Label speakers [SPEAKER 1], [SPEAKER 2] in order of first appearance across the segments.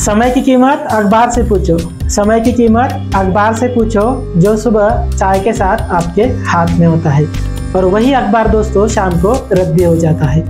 [SPEAKER 1] समय की कीमत अखबार से पूछो, समय की कीमत अखबार से पूछो, जो सुबह चाय के साथ आपके हाथ में होता है और वही अखबार दोस्तों शाम को रद्दी हो जाता है।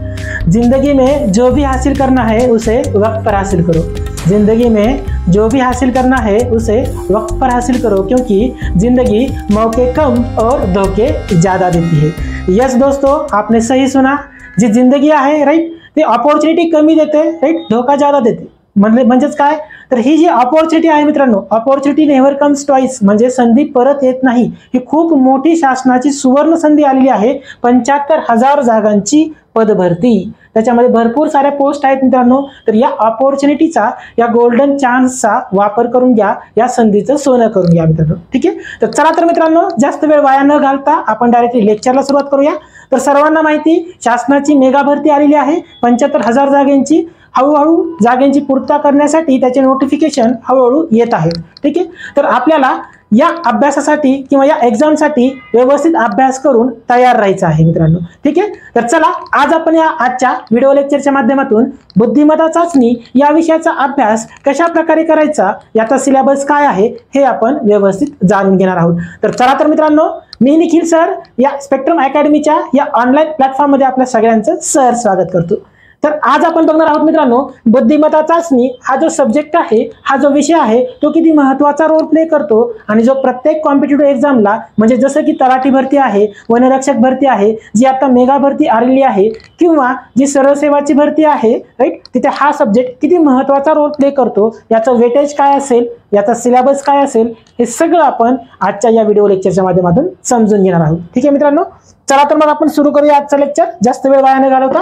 [SPEAKER 1] जिंदगी में जो भी हासिल करना है उसे वक्त पर हासिल करो, जिंदगी में जो भी हासिल करना है उसे वक्त पर हासिल करो, क्योंकि जिंदगी मौके कम और धोखे ज्यादा देती है। यस दोस्तों, आपने सही सुना, जी जिंदगी आहे राईट ते ऑपॉर्च्युनिटी कमी देते राईट, धोका ज्यादा देते। म्हणजेच काय, तर ही जी अपॉर्च्युनिटी आहे मित्रांनो, अपॉर्च्युनिटी नेव्हर कम्स ट्वाइस, म्हणजे संधी परत येत नाही। ही खूप मोठी शासनाची सुवर्ण संधी आलेली आहे। 75,000 जागांची पदभरती, त्याच्यामध्ये भरपूर साऱ्या पोस्ट आहेत मित्रांनो। तर या अपॉर्च्युनिटीचा, या गोल्डन चान्सचा वापर करून घ्या, या संधीचं सोनं करून घ्या मित्रांनो। ठीक आहे, तर चला तर मित्रांनो जास्त वेळ वाया न घालता आपण डायरेक्टली लेक्चरला सुरुवात करूया। तर सर्वांना माहिती, शासनाची मेगा भरती आलेली आहे 75,000 जागांची। हळूहळू जागांची पूर्तता करण्यासाठी त्याचे नोटिफिकेशन हळूहळू येत आहे। ठीक आहे, तर आपल्याला या अभ्यासासाठी किंवा या एक्झामसाठी व्यवस्थित अभ्यास करून तयार राहायचं आहे मित्रांनो। ठीक आहे, तर चला आज आपण या आजच्या व्हिडिओ लेक्चरच्या माध्यमातून बुद्धिमत्ता चाचणी या विषयाचा अभ्यास कशा प्रकारे करायचा, याचा सिलेबस काय आहे हे आपण व्यवस्थित जाणून घेणार आहोत। तर चला तर मित्रांनो, मी निखिल सर या स्पेक्ट्रम अकॅडमीच्या या ऑनलाईन प्लॅटफॉर्म मध्ये आपल्या सगळ्यांचं सर स्वागत करतो। तर आज आपण बघणार आहोत मित्रांनो, बुद्धिमत्ता चाचणी हा जो सब्जेक्ट आहे, हा जो विषय आहे, तो किती महत्त्वाचा रोल प्ले करतो आणि जो प्रत्येक कॉम्पिटिटिव्ह एक्झामला, म्हणजे जसं की तलाठी भरती आहे, वनरक्षक भरती आहे, जी आता मेगा भरती आलेली आहे, किंवा जी सरळ सेवाची भरती आहे राईट, तिथे हा सब्जेक्ट किती महत्त्वाचा रोल प्ले करतो, याचं वेटेज काय असेल, याचा सिलेबस काय असेल, हे सगळं आपण आजच्या या व्हिडिओ लेक्चरच्या माध्यमातून समजून घेणार आहोत। ठीक आहे मित्रांनो, चला तर मग आपण सुरू करूया आजचं लेक्चर जास्त वेळ वाया न घालवता।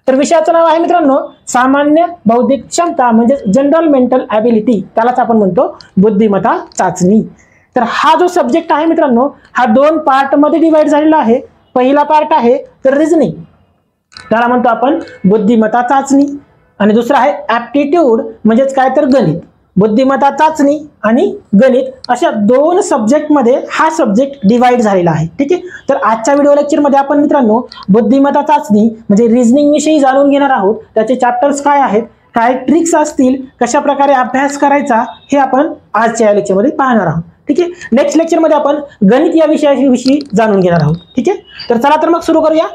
[SPEAKER 1] तर विषयाचं नाव आहे मित्रांनो सामान्य बौद्धिक क्षमता, म्हणजे जनरल मेंटल ॲबिलिटी, त्यालाच आपण म्हणतो बुद्धिमत्ता चाचणी। तर हा जो सब्जेक्ट आहे मित्रांनो, हा 2 पार्ट मध्ये डिवाइड झालेला आहे। पहिला पार्ट आहे तर रिझनिंग, त्याला म्हणतो आपण बुद्धिमत्ता चाचणी, आणि दुसरा आहे ॲप्टिट्यूड, म्हणजेच काय तर गणित। बुद्धिमत्ता चाचणी आणि गणित अशा 2 सब्जेक्ट मध्ये हा सब्जेक्ट डिवाइड झालेला आहे। ठीक आहे, तर आजच्या व्हिडिओ लेक्चर मध्ये आपण मित्रांनो बुद्धिमत्ता चाचणी म्हणजे रिझनिंग विषयी जाणून घेणार आहोत। त्याचे चॅप्टर्स काय आहेत, काय ट्रिक्स असतील, कशा प्रकारे अभ्यास करायचा, हे आपण आजच्या लेक्चर मध्ये पाहणार आहोत। ठीक आहे, नेक्स्ट लेक्चर मध्ये आपण गणित या विषयाविषयी जाणून घेणार आहोत। ठीक आहे, तर चला तर मग सुरू करूया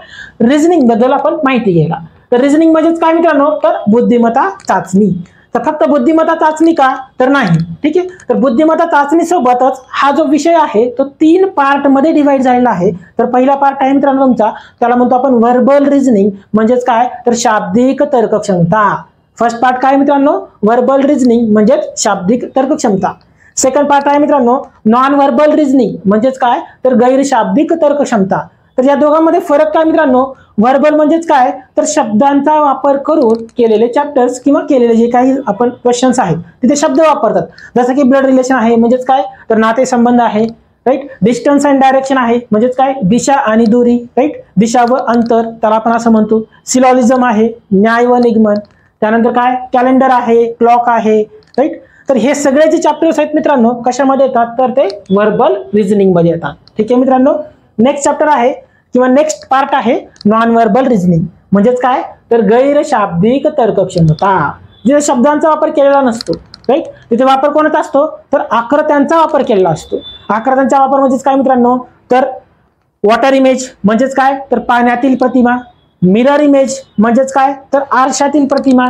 [SPEAKER 1] रिझनिंग बद्दल आपण माहिती घ्यायला। तर रिझनिंग म्हणजेच काय मित्रांनो, तर बुद्धिमत्ता चाचणी। तर फक्त बुद्धिमत्ता चाचणी का, तर नाही। ठीक आहे, तर बुद्धिमत्ता चाचणी सोबतच हा जो विषय आहे तो 3 पार्ट मध्ये डिवाइड झालेला आहे। तर पहिला पार्ट आहे मित्रांनो तुमचा, त्याला म्हणतो आपण व्हर्बल रिझनिंग, म्हणजेच काय तर शाब्दिक तर्कक्षमता। फर्स्ट पार्ट काय मित्रांनो, व्हर्बल रिझनिंग म्हणजेच शाब्दिक तर्कक्षमता। सेकंड पार्ट आहे मित्रांनो नॉन व्हर्बल रिझनिंग, म्हणजेच काय तर गैर शाब्दिक तर्कक्षमता। तर या दोघांमध्ये फरक काय मित्रांनो, व्हर्बल म्हणजेच काय तर शब्दांचा वापर करून केलेले चॅप्टर्स किंवा केलेले जे काही आपण क्वेश्चन्स आहेत तिथे शब्द वापरतात, जसं की ब्लड रिलेशन आहे, म्हणजेच काय तर नातेसंबंध आहे राईट। डिस्टन्स अँड डायरेक्शन आहे, म्हणजेच काय दिशा आणि दूरी राईट, दिशा व अंतर, त्याला आपण असं म्हणतो। सिलॉजिझम आहे, न्याय व निगमन, त्यानंतर काय कॅलेंडर आहे, क्लॉक आहे राईट। तर हे सगळे जे चॅप्टर्स आहेत मित्रांनो कशामध्ये येतात, तर ते व्हर्बल रिझनिंग मध्ये येतात। ठीक आहे मित्रांनो, नेक्स्ट चॅप्टर आहे किंवा नेक्स्ट पार्ट आहे नॉन व्हर्बल रिझनिंग, म्हणजेच काय तर गैर शाब्दिक तर्कक्षमता। जिथे शब्दांचा वापर केलेला नसतो राईट, तिथे वापर कोणाचा असतो, तर आकृत्यांचा वापर केलेला असतो। आकृत्यांचा वापर म्हणजेच काय मित्रांनो, तर वॉटर इमेज म्हणजेच काय तर पाण्यातील प्रतिमा, मिरर इमेज म्हणजेच काय तर आरशातील प्रतिमा,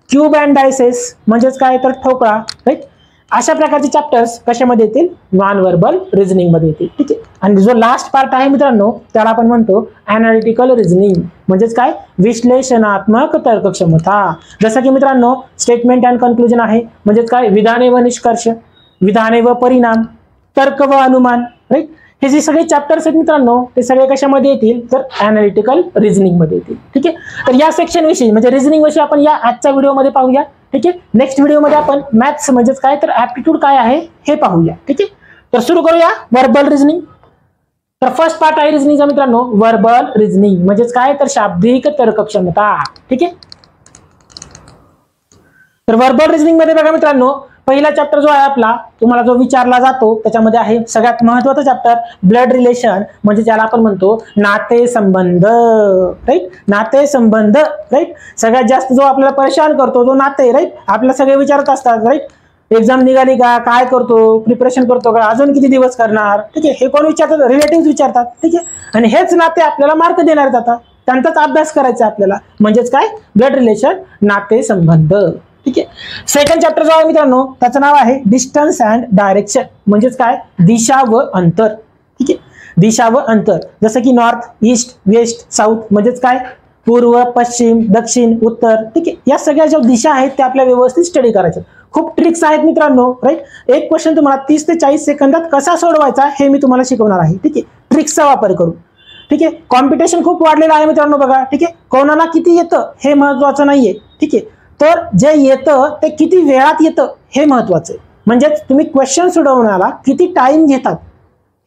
[SPEAKER 1] क्यूब अँड डायसेस म्हणजेच काय तर ठोकळा राईट। अशा प्रकारचे चॅप्टर्स कशामध्ये येतील, नॉन व्हर्बल रिझनिंग मध्ये येतील। ठीक आहे, आणि जो लास्ट पार्ट आहे मित्रांनो त्याला आपण म्हणतो ॲनालिटिकल रिझनिंग, म्हणजेच काय विश्लेषणात्मक तर्कक्षमता। जसं की मित्रांनो स्टेटमेंट अँड कन्क्लुजन आहे, म्हणजेच काय विधाने व निष्कर्ष, विधाने व परिणाम, तर्क व अनुमान राईट। हे जे सगळे चॅप्टर्स आहेत मित्रांनो ते सगळे कशामध्ये येतील, तर ॲनालिटिकल रिझनिंग मध्ये येतील। ठीक आहे, तर या सेक्शन विषयी म्हणजे रिझनिंग विषयी आपण या आजच्या व्हिडिओमध्ये पाहूया। ठीक आहे, नेक्स्ट व्हिडिओमध्ये आपण मॅथ्स म्हणजेच काय तर ॲप्टिट्यूड काय आहे हे पाहूया। ठीक आहे, तर सुरू करूया व्हर्बल रिझनिंग। तर फर्स्ट पार्ट आहे रिझनिंगचा मित्रांनो व्हर्बल रिझनिंग, म्हणजेच काय तर शाब्दिक तर्कक्षमता। ठीक आहे, तर व्हर्बल रिझनिंग मध्ये बघा मित्रांनो पहिला चॅप्टर जो आहे आपला तुम्हाला जो विचारला जातो त्याच्यामध्ये आहे सगळ्यात महत्त्वाचा चॅप्टर ब्लड रिलेशन, म्हणजे ज्याला आपण म्हणतो नाते संबंध, राईट, नाते संबंध, राईट. सगळ्यात जास्त जो आपल्याला परेशान करतो तो नाते, राईट. आपल्याला सगळे विचारत असतात, राईट, एक्झाम निघाली का, काय करतो, प्रिपरेशन करतो का, अजून किती दिवस करणार, ठीक आहे. हे कोण विचारतात? रिलेटिव्ह विचारतात, ठीक आहे. आणि हेच नाते आपल्याला मार्क देणार जातात, त्यांचाच अभ्यास करायचा आपल्याला, म्हणजेच काय, ब्लड रिलेशन, नाते संबंध, ठीक आहे. सेकंड चॅप्टर जो आहे मित्रांनो त्याचं नाव आहे डिस्टन्स अँड डायरेक्शन, म्हणजेच काय, दिशा व अंतर, ठीक आहे. दिशा व अंतर, जसं की नॉर्थ, ईस्ट, वेस्ट, साऊथ, म्हणजेच काय, पूर्व, पश्चिम, दक्षिण, उत्तर, ठीक आहे. या सगळ्या ज्या दिशा आहेत त्या आपल्या व्यवस्थित स्टडी करायच्या. खूप ट्रिक्स आहेत मित्रांनो, राईट. एक क्वेश्चन तुम्हाला 30 ते 40 सेकंदात कसा सोडवायचा हे मी तुम्हाला शिकवणार आहे, ठीक आहे, ट्रिक्सचा वापर करून, ठीक आहे. कॉम्पिटिशन खूप वाढलेलं आहे मित्रांनो, बघा, ठीक आहे. कोणाला किती येतं हे महत्वाचं नाहीये, ठीक आहे, तर जे येतं ते किती वेळात येतं हे महत्वाचं आहे. म्हणजेच तुम्ही क्वेश्चन सोडवण्याला किती टाइम घेतात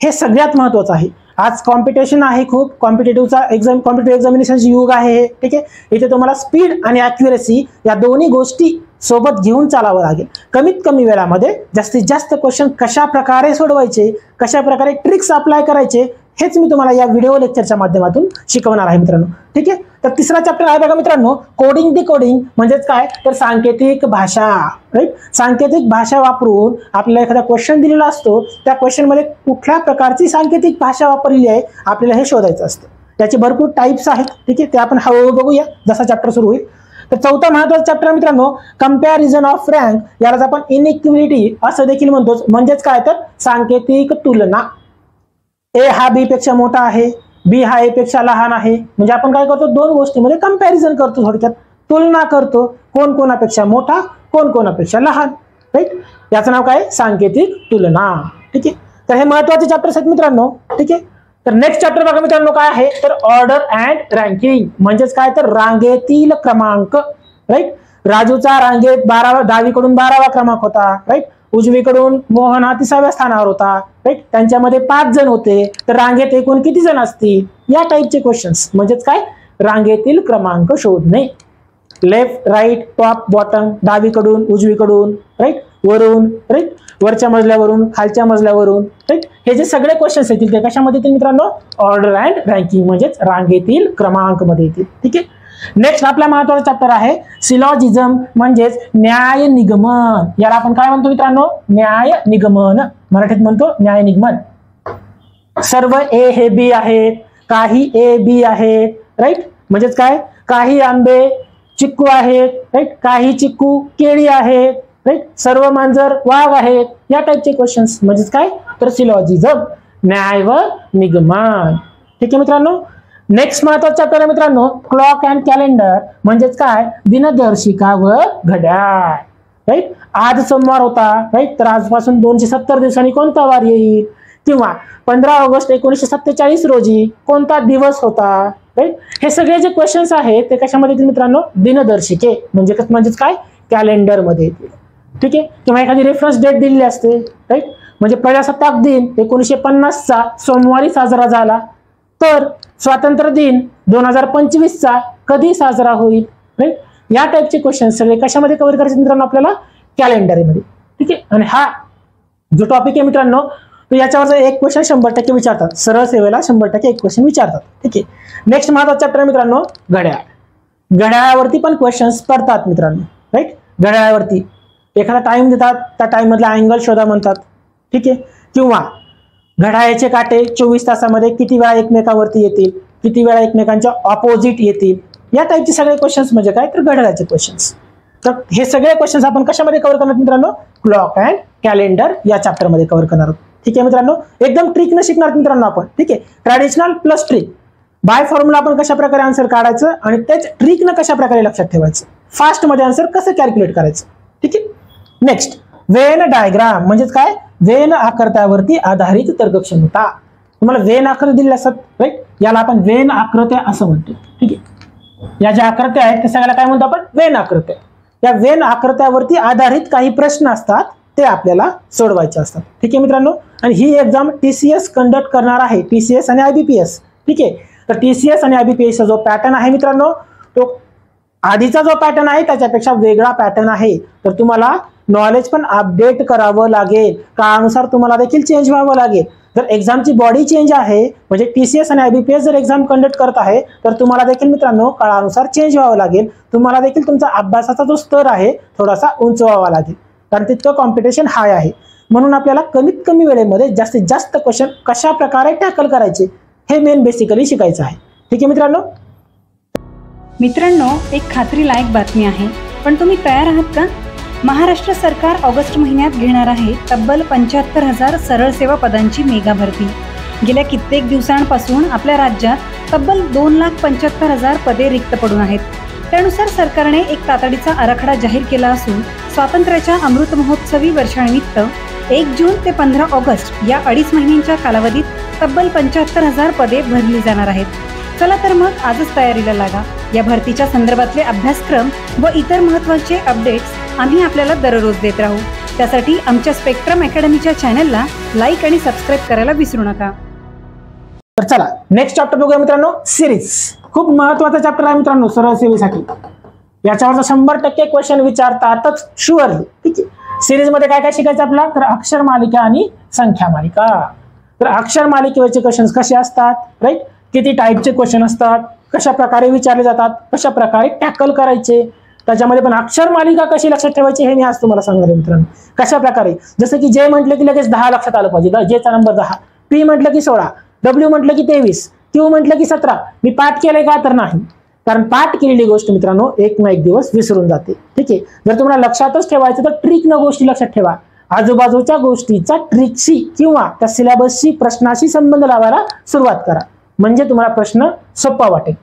[SPEAKER 1] हे सगळ्यात महत्वाचं आहे. आज कॉम्पिटिशन आहे खूप, कॉम्पिटेटिव्ह एक्झामिनेशनचे युग आहे, ठीक आहे. इथे तुम्हाला स्पीड आणि ॲक्युरेसी या दोन्ही गोष्टी सोबत घेऊन चालावं लागेल. कमीत कमी वेळामध्ये जास्तीत जास्त क्वेश्चन कशा प्रकारे सोडवायचे, कशा प्रकारे ट्रिक्स अप्लाय करायचे हेच मी तुम्हाला या व्हिडिओ लेक्चरच्या माध्यमातून शिकवणार आहे मित्रांनो, ठीक आहे. तर तिसरा चॅप्टर आहे बघा मित्रांनो, कोडिंग डिकोडिंग, म्हणजेच काय, तर सांकेतिक भाषा, राईट. सांकेतिक भाषा वापरून आपल्याला एखादा क्वेश्चन दिलेला असतो, त्या क्वेश्चन मध्ये कुठल्या प्रकारची सांकेतिक भाषा वापरलेली आहे आपल्याला हे शोधायचं असतं. त्याचे भरपूर टाइप्स आहेत, ठीक आहे, ते आपण हळूहळू बघूया जसा चॅप्टर सुरू होईल. तर चौथा महत्त्वाचा चॅप्टर मित्रांनो कंपॅरिझन ऑफ रँक, यालाच आपण इनइक्वालिटी असं देखील म्हणतो, म्हणजेच काय, तर सांकेतिक तुलना. ए हा बी पेक्षा मोठा आहे, बी हा ए पेक्षा लहान आहे, म्हणजे आपण काय करतो, दोन गोष्टींमध्ये कंपॅरिझन करतो, थोडक्यात तुलना करतो, कोण कोणापेक्षा मोठा, कोण कोणापेक्षा लहान, राईट. याचं नाव काय, सांकेतिक तुलना, ठीक आहे. तर हे महत्त्वाचे चॅप्टर्स आहेत मित्रांनो, ठीक आहे. तर नेक्स्ट चॅप्टर बघा मित्रांनो काय आहे, तर ऑर्डर अँड रँकिंग, म्हणजेच काय, तर रांगेतील क्रमांक, राईट. राजूचा रांगेत 10वीकडून 12वा क्रमांक होता, राईट. उजवीकडून मोहन हा 30व्या स्थानावर होता, राईट. त्यांच्यामध्ये 5 जण होते, तर रांगेत एकूण किती जण असतील, या टाईपचे क्वेश्चन्स, म्हणजेच काय, रांगेतील क्रमांक शोधणे. लेफ्ट, राईट, टॉप, बॉटम, डावीकडून, उजवीकडून, राईट, वरून, राईट, वरच्या मजल्यावरून, खालच्या मजल्यावरून, राईट. हे जे सगळे क्वेश्चन्स येतील ते कशामध्ये येतील मित्रांनो, ऑर्डर अँड रँकिंग, म्हणजेच रांगेतील क्रमांक मध्ये येतील, ठीक आहे. नेक्स्ट आपला महत्त्वाचा चॅप्टर आहे सिलॉजिझम, म्हणजेच न्याय निगमन. याला आपण काय म्हणतो मित्रांनो, न्याय निगमन, मराठीत म्हणतो न्याय निगमन. सर्व ए हे बी आहेत, काही ए बी आहेत, राईट. म्हणजेच काय, काही आंबे चिक्कू आहेत, राईट, काही चिक्कू केळी आहेत, राईट. सर्व मांजर वाघ आहेत, या टाईपचे क्वेश्चन्स, म्हणजेच काय, तर सिलॉजिझम, न्याय व निगमन, ठीक आहे मित्रांनो. नेक्स्ट महत्त्वाचा चॅप्टर आहे मित्रांनो क्लॉक अँड कॅलेंडर, म्हणजेच काय, दिनदर्शिका व घड्याळ, राईट. आज सोमवार होता, राईट, तर आजपासून 270 दिवसांनी कोणता वार येईल, किंवा 15 ऑगस्ट 1947 रोजी कोणता दिवस होता, राईट. हे सगळे जे क्वेश्चन्स आहेत ते कशामध्ये येतील मित्रांनो, दिनदर्शिके, म्हणजेच काय, कॅलेंडर मध्ये येतील, ठीक आहे. किंवा एखादी रेफरन्स डेट दिलेली असते, राईट. म्हणजे प्रजासत्ताक दिन 1950चा सोमवारी साजरा झाला, तर स्वातंत्र्य दिन 2025चा कधी साजरा होईल, राईट. या टाईपचे क्वेश्चन सगळे कशामध्ये कव्हर करायचे मित्रांनो, आपल्याला कॅलेंडरमध्ये, ठीक आहे. आणि हा जो टॉपिक आहे मित्रांनो, तो याच्यावरचा एक क्वेश्चन 100% विचारतात, सरळ सेवेला 100% एक क्वेश्चन विचारतात, ठीक आहे. नेक्स्ट महत्त्वाचा चॅप्टर मित्रांनो घड्याळ. घड्याळावरती पण क्वेश्चन्स पडतात मित्रांनो, राईट. घड्याळावरती एखादा टाइम देतात, त्या टाइम मधला अँगल शोधा म्हणतात, ठीक आहे. किंवा घड्याळाचे काटे 24 तासामध्ये किती वेळा एकमेकांवरती येतील, किती वेळा एकमेकांच्या ऑपोजिट येतील, या टाईपचे सगळे क्वेश्चन्स म्हणजे काय, तर घड्याळाचे क्वेश्चन्स. तर हे सगळे क्वेश्चन्स आपण कशामध्ये कव्हर करणार मित्रांनो, क्लॉक अँड कॅलेंडर या चॅप्टर मध्ये कव्हर करणार आहोत, ठीक आहे मित्रांनो. एकदम ट्रिक न शिकणार मित्रांनो आपण, ठीक आहे. Traditional plus trick, by formula आपण कशा प्रकारे आन्सर काढायचं आणि तेच ट्रिक न कशा प्रकारे लक्षात ठेवायचं, फास्ट मध्ये आन्सर कसं कॅल्क्युलेट करायचं, ठीक आहे. नेक्स्ट वेन डायग्राम, म्हणजेच काय, वेन आकृत्यावरती आधारित तर्कक्षमता. तुम्हाला वेन आकृती दिलेल्या असतात, राईट. याला आपण वेन आकृत्या असं म्हणतो, ठीक आहे. या ज्या आकृत्या आहेत त्या सगळ्याला काय म्हणतो आपण, वेन आकृत्या. या वेन आकृत्यावरती आधारित काही प्रश्न असतात ते आपल्याला सोडवायचे असतात, ठीक आहे मित्रांनो. आणि ही एक्झाम TCS कंडक्ट करणार आहे, TCS आणि IBPS, ठीक आहे. तर TCS आणि IBPS चा जो पॅटर्न आहे मित्रांनो, तो आधीचा जो पॅटर्न आहे त्याच्यापेक्षा वेगळा पॅटर्न आहे. तर तुम्हाला नॉलेज पण अपडेट करावं लागेल, काळानुसार तुम्हाला देखील चेंज व्हावं लागेल. जर एक्झामची बॉडी चेंज आहे, म्हणजे TCS आणि IBPS जर एक्झाम कंडक्ट करत आहे, तर तुम्हाला देखील मित्रांनो काळानुसार चेंज व्हावं लागेल. तुम्हाला देखील तुमचा अभ्यासाचा जो स्तर आहे थोडासा उंचवावा लागेल, कारण तितकं कॉम्पिटिशन हाय आहे. म्हणून आपल्याला कमीत कमी वेळेमध्ये जास्तीत जास्त क्वेश्चन कशा प्रकारे टॅकल करायचे हे मेन बेसिकली शिकायचं आहे. ठीक आहे
[SPEAKER 2] मित्रांनो, एक खात्रीलायक बातमी आहे, पण तुम्ही तयार आहात का? महाराष्ट्र सरकार ऑगस्ट महिन्यात घेणार आहे तब्बल 75,000 सरळ सेवा पदांची मेगा भरती. गेल्या कित्येक दिवसांपासून आपल्या राज्यात तब्बल 2,75,000 पदे रिक्त पडून आहेत. त्यानुसार सरकारने एक तातडीचा आराखडा जाहीर केला असून स्वातंत्र्याच्या अमृत महोत्सवी वर्षानिमित्त 1 जून ते 15 ऑगस्ट या 2.5 महिन्यांच्या कालावधीत तब्बल 75,000 पदे भरली जाणार आहेत. चला तर मग आजच तयारीला लागा. या भरतीच्या संदर्भातले अभ्यासक्रम व इतर महत्त्वाचे अपडेट्स आम्ही आपल्याला दररोज देत राहू. त्यासाठी आमच्या स्पेक्ट्रम अकॅडमीच्या चॅनलला लाईक आणि सबस्क्राईब करायला विसरू नका.
[SPEAKER 1] तर चला नेक्स्ट चॅप्टर बघूया मित्रांनो. सिरीज खूप महत्त्वाचा चॅप्टर आहे मित्रांनो सरळ सेवेसाठी. याच्यावरचा 100% क्वेश्चन विचारतातच शुअरली. ठीक आहे. सिरीज मध्ये काय काय शिकायचं आपल्याला, तर अक्षर मालिका आणि संख्या मालिका. तर अक्षर मालिकेवरचे क्वेश्चन कसे असतात, राईट, किती टाईपचे क्वेश्चन असतात, कशा प्रकारे विचारले जातात, कशा प्रकारे टॅकल करायचे, त्याच्यामध्ये पण अक्षर मालिका कशी लक्षात ठेवायची हे मी आज तुम्हाला सांगणार आहे मित्रांनो. कशा प्रकारे, जसं की जे म्हटलं की लगेच 10 लक्षात आलं पाहिजे, जेचा नंबर 10, P म्हटलं की 16, W म्हटलं की 23, Q म्हटलं की 17. मी पाठ केलंय का, तर नाही, कारण पाठ केलेली गोष्ट मित्रांनो एक ना एक दिवस विसरून जाते. ठीक आहे. जर तुम्हाला लक्षातच ठेवायचं तर ट्रिक न गोष्टी लक्षात ठेवा. आजूबाजूच्या गोष्टीचा ट्रिकशी किंवा त्या सिलेबसशी प्रश्नाशी संबंध लावायला सुरुवात करा, म्हणजे तुम्हाला प्रश्न सोपा वाटेल.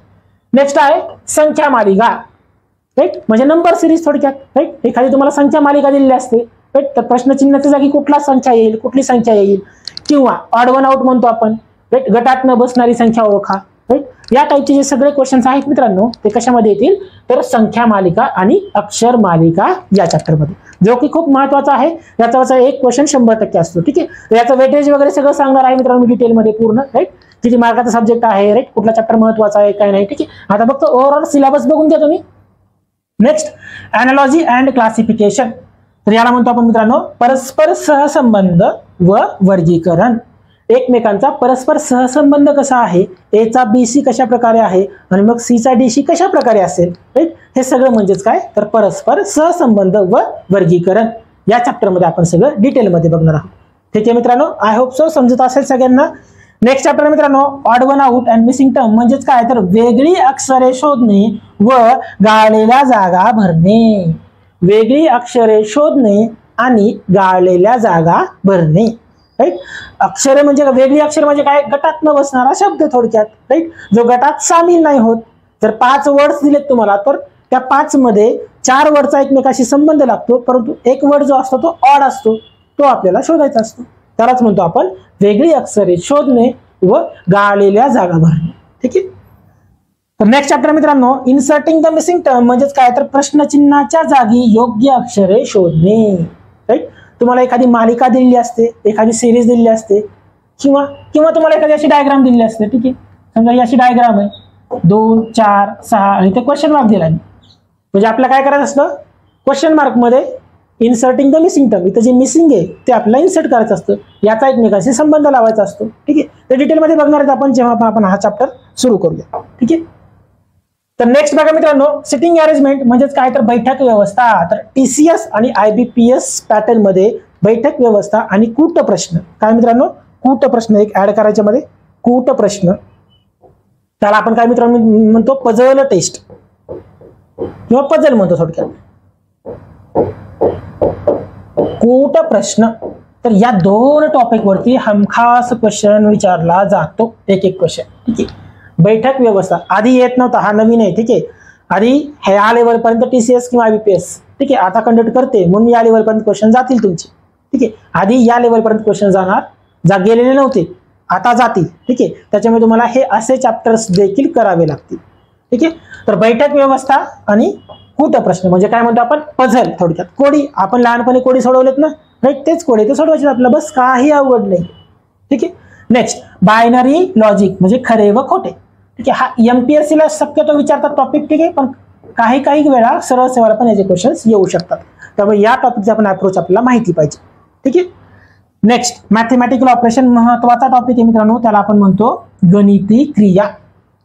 [SPEAKER 1] नेक्स्ट आहे संख्या मालिका, राईट, म्हणजे नंबर सिरीज थोडक्यात. राईट, एखादी तुम्हाला संख्या मालिका दिलेली असते, राईट, तर प्रश्नचिन्हाच्या जागी कुठला संख्या येईल, कुठली संख्या येईल, किंवा ऑड वन आउट म्हणतो आपण, राईट, गटात न बसणारी संख्या ओळखा. राईट, या टाईपचे जे सगळे क्वेश्चन्स आहेत मित्रांनो ते कशामध्ये येतील, तर संख्या मालिका आणि अक्षर मालिका या चॅप्टरमध्ये, जो की खूप महत्वाचा आहे. याचा एक क्वेश्चन 100% असतो. ठीक आहे. याचं वेटेज वगैरे सगळं सांगणार आहे मित्रांनो डिटेलमध्ये पूर्ण. राईट, किती मार्काचा सब्जेक्ट आहे, राईट, कुठला चॅप्टर महत्वाचा आहे काय नाही. ठीक आहे. आता फक्त ओव्हरऑल सिलेबस बघून घ्या तुम्ही. Next analogy and classification. तर याला म्हणतो आपण मित्रांनो परस्पर सहसंबंध व वर्गीकरण. एकमेकांचा परस्पर सहसंबंध कसा आहे, A चा B शी कशा प्रकारे आहे आणि मग C चा D शी कशा प्रकारे असेल, राईट, हे सगळं म्हणजेच काय, तर परस्पर सहसंबंध व वर्गीकरण या चॅप्टर मध्ये आपण सगळं डिटेलमध्ये बघणार आहोत. ठीक आहे मित्रांनो, आय होप सो समजत असेल सगळ्यांना. नेक्स्ट चॅप्टर मित्रांनो odd one out and missing term, म्हणजेच काय, तर वेगळी अक्षरे शोधणे व गाळलेल्या जागा भरणे. वेगळी अक्षरे शोधणे आणि गाळलेल्या जागा भरणे. राईट, अक्षरे म्हणजे वेगळी अक्षर म्हणजे काय, गटात न बसणारा शब्द थोडक्यात. राईट, जो गटात सामील नाही होत. जर 5 वर्ड्स दिलेत तुम्हाला, तर त्या 5 मध्ये 4 वर्डचा एकमेकाशी संबंध लागतो, परंतु एक वर्ड जो असतो तो ऑड असतो, तो आपल्याला शोधायचा असतो. त्यालाच म्हणतो आपण वेगळी अक्षरे शोधणे व गाळलेल्या जागा भरणे. ठीक आहे. तर नेक्स्ट चॅप्टर मित्रांनो इन्सर्टिंग द मिसिंग टर्म, म्हणजेच काय, तर प्रश्नचिन्हाच्या जागी योग्य अक्षरे शोधणे. राईट, तुम्हाला एखादी मालिका दिलेली असते, एखादी सिरीज दिलेली असते, किंवा तुम्हाला एखादी अशी डायग्राम दिलेली असते. ठीक आहे. समजा ही अशी डायग्राम आहे, 2, 4, 6 आणि ते क्वेश्चन मार्क दिला, म्हणजे आपल्याला काय करायचं असतं, क्वेश्चन मार्क मध्ये इन्सर्टिंग द मिसिंग टर्म, इथं जे मिसिंग आहे ते आपल्याला इन्सर्ट करायचं असतं, याचा एकमेकांशी संबंध लावायचा असतो. ठीक आहे. ते डिटेलमध्ये बघणार आहेत आपण जेव्हा आपण हा चॅप्टर सुरू करूया. ठीक आहे. तर नेक्स्ट बघा मित्रांनो सिटिंग अरेंजमेंट, म्हणजेच काय, तर बैठक व्यवस्था. तर TCS आणि IBPS पॅटर्न मध्ये बैठक व्यवस्था आणि कूट प्रश्न. काय मित्रांनो, कूट प्रश्न एक ऍड करायच्या मध्ये, कूट प्रश्न. त्याला आपण काय मित्रांनो म्हणतो, पझल टेस्ट किंवा पझल म्हणतो थोडक्यात. कूट प्रश्न. तर या 2 टॉपिक वरती हमखास क्वेश्चन विचारला जातो, एक क्वेश्चन. ठीक आहे. बैठक व्यवस्था आधी येत नव्हता, हा नवीन आहे. ठीक आहे. आधी ह्या लेवल पर्यंत TCS किंवा IBPS, ठीक आहे, आता कंडक्ट करते म्हणून या लेवल पर्यंत क्वेश्चन जातील तुमचे. ठीक आहे. आधी या लेवल पर्यंत क्वेश्चन गेलेले नव्हते, आता जातील. ठीक आहे. त्याच्यामुळे तुम्हाला हे असे चॅप्टर्स देखील करावे लागतील. ठीक आहे. तर बैठक व्यवस्था आणि कूट प्रश्न म्हणजे काय म्हणतो आपण, पझल थोडक्यात. कोडी, आपण लहानपणी कोडी सोडवलेत ना, राईट, तेच कोडी ते सोडवायचे आपल्याला, बस काही अवघड नाही. ठीक आहे. नेक्स्ट बायनरी लॉजिक, म्हणजे खरे व खोटे. ठीक आहे. हा MPSC ला शक्यतो विचारतात टॉपिक. ठीक आहे. पण काही वेळा सरळ सेवाला पण याचे क्वेश्चन्स येऊ शकतात. त्यामुळे या टॉपिकचा आपण अप्रोच आपल्याला माहिती पाहिजे. ठीक आहे. नेक्स्ट मॅथमॅटिकल ऑपरेशन, महत्वाचा टॉपिक आहे मित्रांनो, त्याला आपण म्हणतो गणिती क्रिया.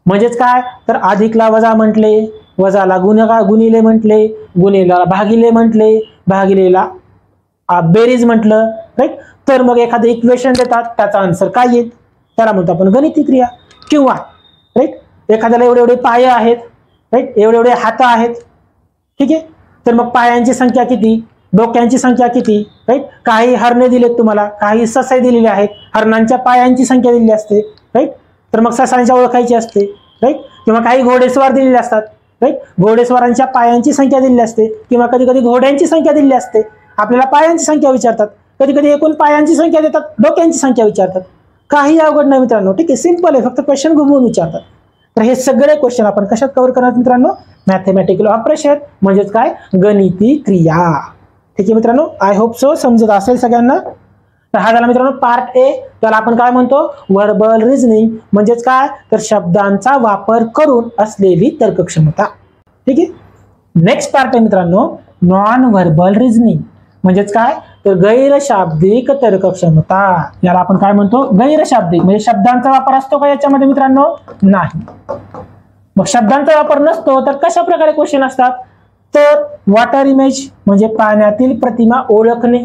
[SPEAKER 1] म्हणजेच काय तर अधिकला वजा म्हटले, वजाला गुणिले म्हटले, गुणिलेला भागिले म्हटले, भागिलेला बेरीज म्हटलं, राईट. तर मग एखादं इक्वेशन देतात, त्याचा आन्सर काय येईल त्याला म्हणतो आपण गणिती क्रिया. किंवा राईट एखाद्याला एवढे एवढे पाय आहेत, राईट एवढे एवढे हात आहेत. ठीक आहे. तर मग पायांची संख्या किती, डोक्यांची संख्या किती, राईट. काही हरणे दिलेत तुम्हाला, काही ससे दिलेले आहेत, हरणांच्या पायांची संख्या दिलेली असते, राईट. तर मग ससांच्या ओळखायची असते, राईट. किंवा काही घोडेस्वार दिलेले असतात, राईट. घोडेस्वारांच्या पायांची संख्या दिलेली असते, किंवा कधी कधी घोड्यांची संख्या दिलेली असते. आपल्याला पायांची संख्या विचारतात, कधी कधी एकूण पायांची संख्या देतात, डोक्यांची संख्या विचारतात. काही अवघड नाही मित्रांनो. ठीक आहे, सिंपल आहे, फक्त क्वेश्चन घुमवून विचारतात. तर हे सगळे क्वेश्चन आपण कशात कव्हर करणार मित्रांनो, मॅथमॅटिकल ऑपरेशन म्हणजेच काय गणिती क्रिया. ठीक आहे मित्रांनो, आय होप सो समजत असेल सगळ्यांना. तर हा झाला मित्रांनो पार्ट ए. त्याला आपण काय म्हणतो व्हर्बल रिझनिंग, म्हणजेच काय तर शब्दांचा वापर करून असलेली तर्कक्षमता. ठीक आहे. नेक्स्ट पार्ट आहे मित्रांनो नॉन व्हर्बल रिझनिंग, म्हणजेच काय तर गैरशाब्दिक तर्कक्षमता. याला आपण काय म्हणतो गैरशाब्दिक, म्हणजे शब्दांचा वापर असतो का याच्यामध्ये मित्रांनो, नाही. मग शब्दांचा वापर नसतो तर कशा प्रकारे क्वेश्चन असतात, तर वॉटर इमेज म्हणजे पाण्यातील प्रतिमा ओळखणे.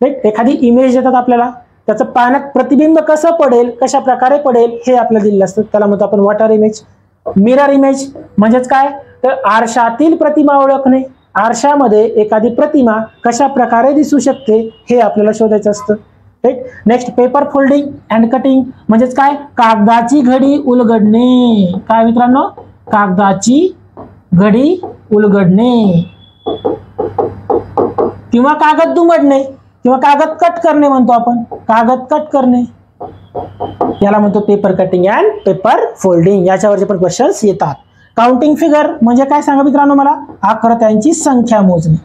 [SPEAKER 1] राईट एखादी इमेज देतात आपल्याला, त्याचं पाण्यात प्रतिबिंब कसं पडेल, कशा प्रकारे पडेल हे आपल्याला दिलेलं असतं, त्याला म्हणतो आपण वॉटर इमेज. मिरर इमेज म्हणजेच काय तर आरशातील प्रतिमा ओळखणे, आरशामध्ये एखादी प्रतिमा कशा प्रकारे दिसू शकते हे आपल्याला शोधायचं असतं. Right. Next paper folding and cutting, म्हणजेच काय कागदाची घडी उलगडणे. काय मित्रांनो कागदाची घडी उलगडणे, किंवा कागद दुमडणे, किंवा कागद कट करणे म्हणतो आपण, कागद कट करणे, याला म्हणतो paper cutting and paper folding. याच्यावरचे पण क्वेश्चन्स येतात. काउंटिंग फिगर म्हणजे काय सांगा मित्रांनो मला, आकृत्यांची संख्या मोजणे.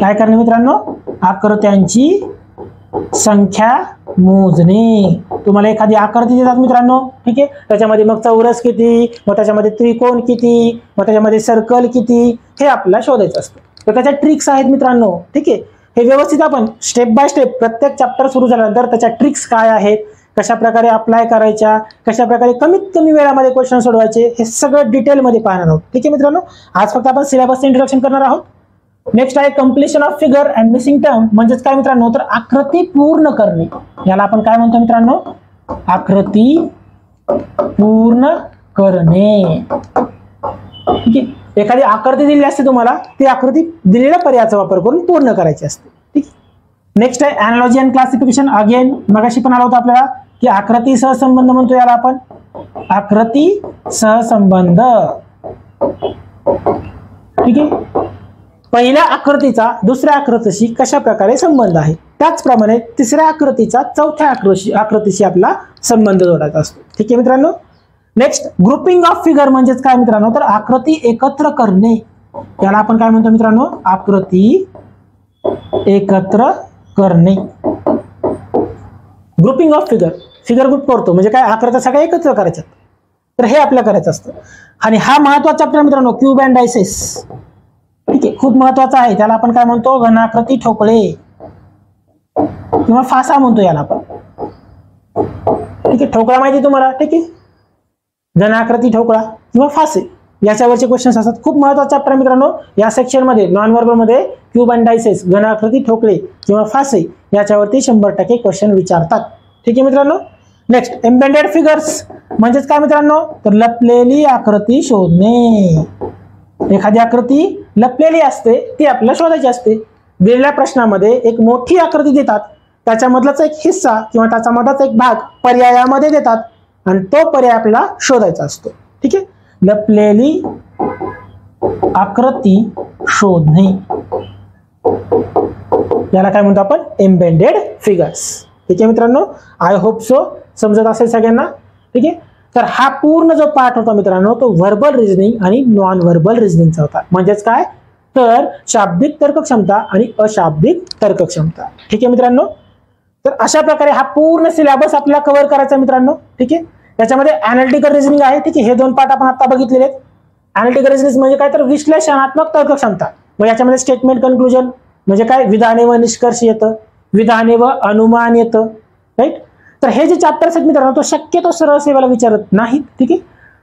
[SPEAKER 1] काय करणे मित्रांनो, आकृत्यांची संख्या मोजणे. तुम्हाला एखादी आकृती देतात मित्रांनो, ठीक आहे, त्याच्यामध्ये मग चौरस किती, मग त्याच्यामध्ये त्रिकोण किती, मग त्याच्यामध्ये सर्कल किती, हे आपल्याला शोधायचं असतं. तर त्याच्या ट्रिक्स आहेत मित्रांनो. ठीक आहे, हे व्यवस्थित आपण स्टेप बाय स्टेप प्रत्येक चॅप्टर सुरू झाल्यानंतर त्याच्या ट्रिक्स काय आहेत, कशा प्रकारे अप्लाय करायच्या, कशा प्रकारे कमीत कमी वेळामध्ये क्वेश्चन सोडवायचे, हे सगळं डिटेलमध्ये पाहणार आहोत. ठीक आहे मित्रांनो, आज फक्त आपण सिलेबसचं इंट्रोडक्शन करणार आहोत. नेक्स्ट आहे completion of figure and missing term, म्हणजेच काय मित्रांनो तर आकृती पूर्ण करणे. याला आपण काय म्हणतो मित्रांनो, आकृती पूर्ण करणे. ठीक आहे, एखादी आकृती दिलेली असते तुम्हाला, ती आकृती दिलेल्या पर्यायाचा वापर करून पूर्ण करायची असते. ठीक. नेक्स्ट आहे अॅनालॉजी अँड क्लासिफिकेशन. अगेन मगाशी पण आला होता आपल्याला की आकृती सहसंबंध म्हणतो याला आपण, आकृती सहसंबंध. ठीक आहे, पहिल्या आकृतीचा दुसऱ्या आकृतीशी कशा प्रकारे संबंध आहे, त्याचप्रमाणे तिसऱ्या आकृतीचा चौथ्या आकृतीशी आपला संबंध जोडायचा असतो. ठीक आहे मित्रांनो. नेक्स्ट ग्रुपिंग ऑफ फिगर म्हणजेच काय मित्रांनो तर आकृती एकत्र करणे. याला आपण काय म्हणतो मित्रांनो, आकृती एकत्र करणे. Grouping of figure, figure group करतो म्हणजे काय आकृत्या सगळ्या एकत्र करायच्या, तर हे आपल्याला करायचं असतं. आणि हा महत्वाचा चॅप्टर मित्रांनो क्यूब अँड डायसेस. ठीक आहे, खूप महत्वाचा आहे. त्याला आपण काय म्हणतो घनाकृती ठोकळे किंवा फासा म्हणतो याला आपण. ठीक आहे, ठोकळा माहिती तुम्हाला. ठीक आहे, घनाकृती ठोकळा किंवा फासे याच्यावरचे क्वेश्चन्स असतात. खूप महत्वाचा चॅप्टर मित्रांनो. या सेक्शन मध्ये नॉन व्हर्बल मध्ये क्यूब अँड डायसेस, घनाकृती ठोकळे किंवा फासे याच्यावरती 100% क्वेश्चन विचारतात. ठीक आहे मित्रांनो. नेक्स्ट एम्बेडेड फिगर्स म्हणजेच काय मित्रांनो तर लपलेली आकृती शोधणे. एखादी आकृती लपलेली असते ती आपल्याला शोधायची असते. दिलेल्या प्रश्नामध्ये एक मोठी आकृती देतात, त्याच्यामधलाच एक हिस्सा किंवा त्याच्यामधलाच एक भाग पर्यायामध्ये देतात आणि तो पर्याय आपल्याला शोधायचा असतो. ठीक आहे, लपलेली आकृती शोधणे याला काय म्हणतो आपण एम्बेडेड फिगर्स. ठीक आहे मित्रांनो, आय होप सो समजत असेल सगळ्यांना. ठीक आहे, तर हा पूर्ण जो पार्ट होता मित्रांनो तो व्हर्बल रिझनिंग आणि नॉन व्हर्बल रिझनिंगचा होता. म्हणजेच काय तर शाब्दिक तर्कक्षमता आणि अशाब्दिक तर्कक्षमता. ठीक आहे मित्रांनो, तर अशा प्रकारे हा पूर्ण सिलेबस आपल्याला कव्हर करायचा मित्रांनो. ठीक आहे, त्याच्यामध्ये अॅनालिटिकल रिझनिंग आहे. ठीक आहे, हे दोन पार्ट आपण आता बघितलेले आहेत. अॅनालिटिकल रिझनिंग म्हणजे काय तर विश्लेषणात्मक तर्कक्षमता. मग याच्यामध्ये स्टेटमेंट, कन्क्लुजन, म्हणजे काय, विधाने व निष्कर्ष येतं, विधाने व अनुमान येतं, राईट. तर हे जे चॅप्टर्स आहेत मित्रांनो तो शक्यतो सरळ सेवेला विचारत नाहीत. ठीक आहे.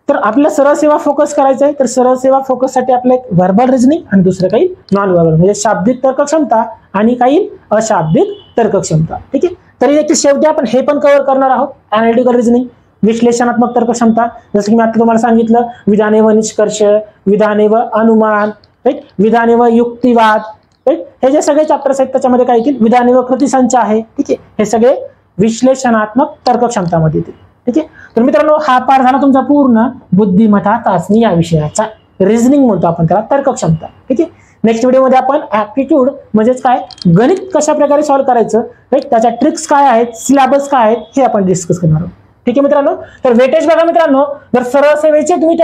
[SPEAKER 1] तर आपल्याला सरळ सेवा फोकस करायचं आहे. तर सरळ सेवा फोकससाठी आपलं एक व्हर्बल रिझनिंग आणि दुसरं काही नॉन व्हर्बल म्हणजे शाब्दिक तर्कक्षमता आणि काही अशाब्दिक तर्कक्षमता. ठीक आहे. तरी देखील शेवटी आपण हे पण कव्हर करणार आहोत, अॅनालिटिकल रिझनिंग, विश्लेषणात्मक तर्कक्षमता, जसं की मी आता तुम्हाला सांगितलं विधाने व निष्कर्ष, विधाने व अनुमान, राईट, विधाने व युक्तिवाद, राईट. हे जे सगळे चॅप्टर्स आहेत त्याच्यामध्ये काय येतील, विधाने व कृतीसंच आहे. ठीक आहे. हे सगळे विश्लेषणात्मक तर्कक्षमतामध्ये येतील. ठीक आहे. तर मित्रांनो हा पाठ झाला तुमचा पूर्ण बुद्धिमत्ता चाचणी या विषयाचा, रिझनिंग म्हणतो आपण त्याला, तर्कक्षमता. ठीक आहे. नेक्स्ट व्हिडिओमध्ये आपण ऍप्टिट्यूड म्हणजेच काय, गणित कशा प्रकारे सॉल्व्ह करायचं, राईट, त्याच्या ट्रिक्स काय आहेत, सिलेबस काय आहेत हे आपण डिस्कस करणार आहोत. ठीक आहे मित्रांनो. तर वेटेज बघा मित्रांनो, जर सरळ सेवेचे तुम्ही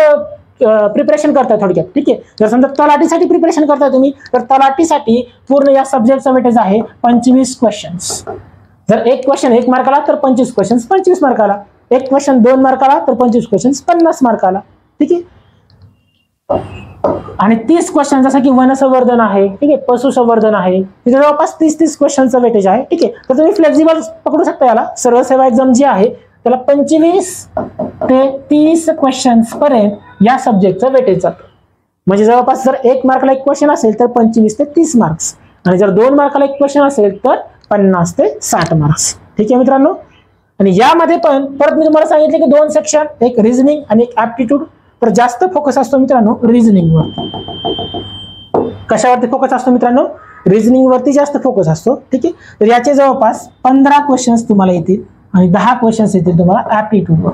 [SPEAKER 1] प्रिपरेशन करताय थोडक्यात. ठीक आहे. जर समजा तलाठीसाठी प्रिपरेशन करताय तुम्ही, तर तलाठीसाठी पूर्ण या सब्जेक्टचा वेटेज आहे 25 क्वेश्चन्स. जर एक क्वेश्चन 1 मार्काला तर 25 क्वेश्चन्स 25 मार्काला, एक क्वेश्चन 2 मार्काला तर 25 क्वेश्चन्स 50 मार्काला. ठीक आहे. आणि 30 क्वेश्चन जसं की वनसंवर्धन आहे, ठीक आहे, पशुसंवर्धन आहे, तिथे जवळपास 30 क्वेश्चनचं वेटेज आहे. ठीक आहे. तर तुम्ही फ्लेक्झिबल पकडू शकता याला. सरळ सेवा एक्झाम जी आहे त्याला 25 ते 30 क्वेश्चन्स पर्यंत या सब्जेक्टचं वेटेज जातं. म्हणजे जवळपास जर 1 मार्काला एक क्वेश्चन असेल तर 25 ते 30 मार्क्स, आणि जर 2 मार्काला एक क्वेश्चन असेल तर 50 ते 60 मार्क्स. ठीक आहे मित्रांनो. आणि यामध्ये पण परत मी तुम्हाला सांगितले की 2 सेक्शन, एक रिझनिंग आणि एक ऍप्टिट्यूड. तर जास्त फोकस असतो मित्रांनो रिझनिंग वर. कशावरती फोकस असतो मित्रांनो, रिझनिंग वरती जास्त फोकस असतो. ठीक आहे. तर याचे जवळपास 15 क्वेश्चन्स तुम्हाला येतील आणि 10 क्वेश्चन्स येतील तुम्हाला ऍप्टिट्यूड वर.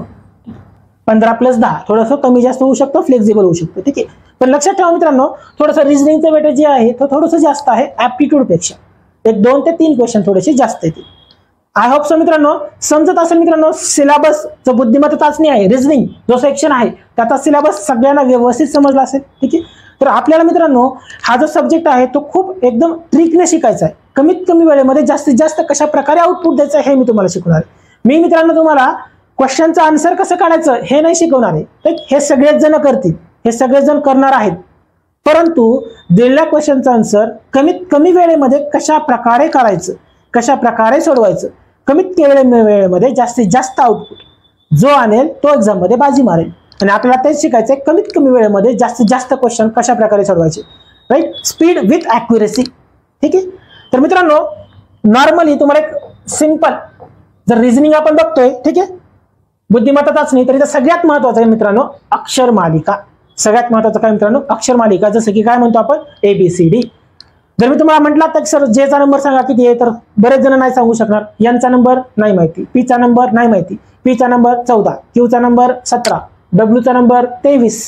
[SPEAKER 1] 15 + 10 थोडंसं कमी जास्त होऊ शकतो, फ्लेक्झिबल होऊ शकतो. ठीक आहे. पण लक्षात ठेवा मित्रांनो, थोडंसं रिझनिंगचं वेटेज जे आहे तो थोडंसं जास्त आहे ऍप्टिट्यूड पेक्षा. एक 2 ते 3 क्वेश्चन थोडेसे जास्त येतील. आय होप सो मित्रांनो समजत असेल. मित्रांनो सिलेबस जो बुद्धिमत्ता चाचणी आहे, रिझनिंग जो सेक्शन आहे त्याचा सिलेबस सगळ्यांना व्यवस्थित समजला असेल. ठीक आहे. तर आपल्याला मित्रांनो हा जो सब्जेक्ट आहे तो खूप एकदम ट्रिकने शिकायचा आहे. कमीत कमी वेळेमध्ये जास्तीत जास्त कशा प्रकारे आउटपुट द्यायचं हे मी तुम्हाला शिकवणार आहे. मी मित्रांनो तुम्हाला क्वेश्चनचं आन्सर कसं काढायचं हे नाही शिकवणार आहे. हे सगळेच जण करतील, हे सगळेच जण करणार आहेत. परंतु दिलेल्या क्वेश्चनचं आन्सर कमीत कमी वेळेमध्ये कशा प्रकारे काढायचं, कशा प्रकारे सोडवायचं, कमीत कमी वेळेमध्ये जास्तीत जास्त आउटपुट जो आणेल तो एक्झाम मध्ये बाजी मारेल. आणि आपल्याला तेच शिकायचं आहे, कमीत कमी वेळेमध्ये जास्तीत जास्त क्वेश्चन कशा प्रकारे सोडवायचे, राईट, स्पीड विथ ॲक्युरेसी. ठीक आहे. तर मित्रांनो नॉर्मली तुम्हाला एक सिंपल जर रिझनिंग आपण बघतोय, ठीक आहे, बुद्धिमत्ता चाचणी, तर इथं सगळ्यात महत्वाचं आहे मित्रांनो अक्षर मालिका. सगळ्यात महत्वाचं काय मित्रांनो, अक्षर मालिका. जसं की काय म्हणतो आपण ABCD. जर मी तुम्हाला म्हटलं तर सर जेचा नंबर सांगा किती आहे, तर बरेच जण नाही सांगू शकणार. Nचा नंबर नाही माहिती, Pचा नंबर नाही माहिती, Pचा नंबर 14, Qचा नंबर 17, Wचा नंबर 23,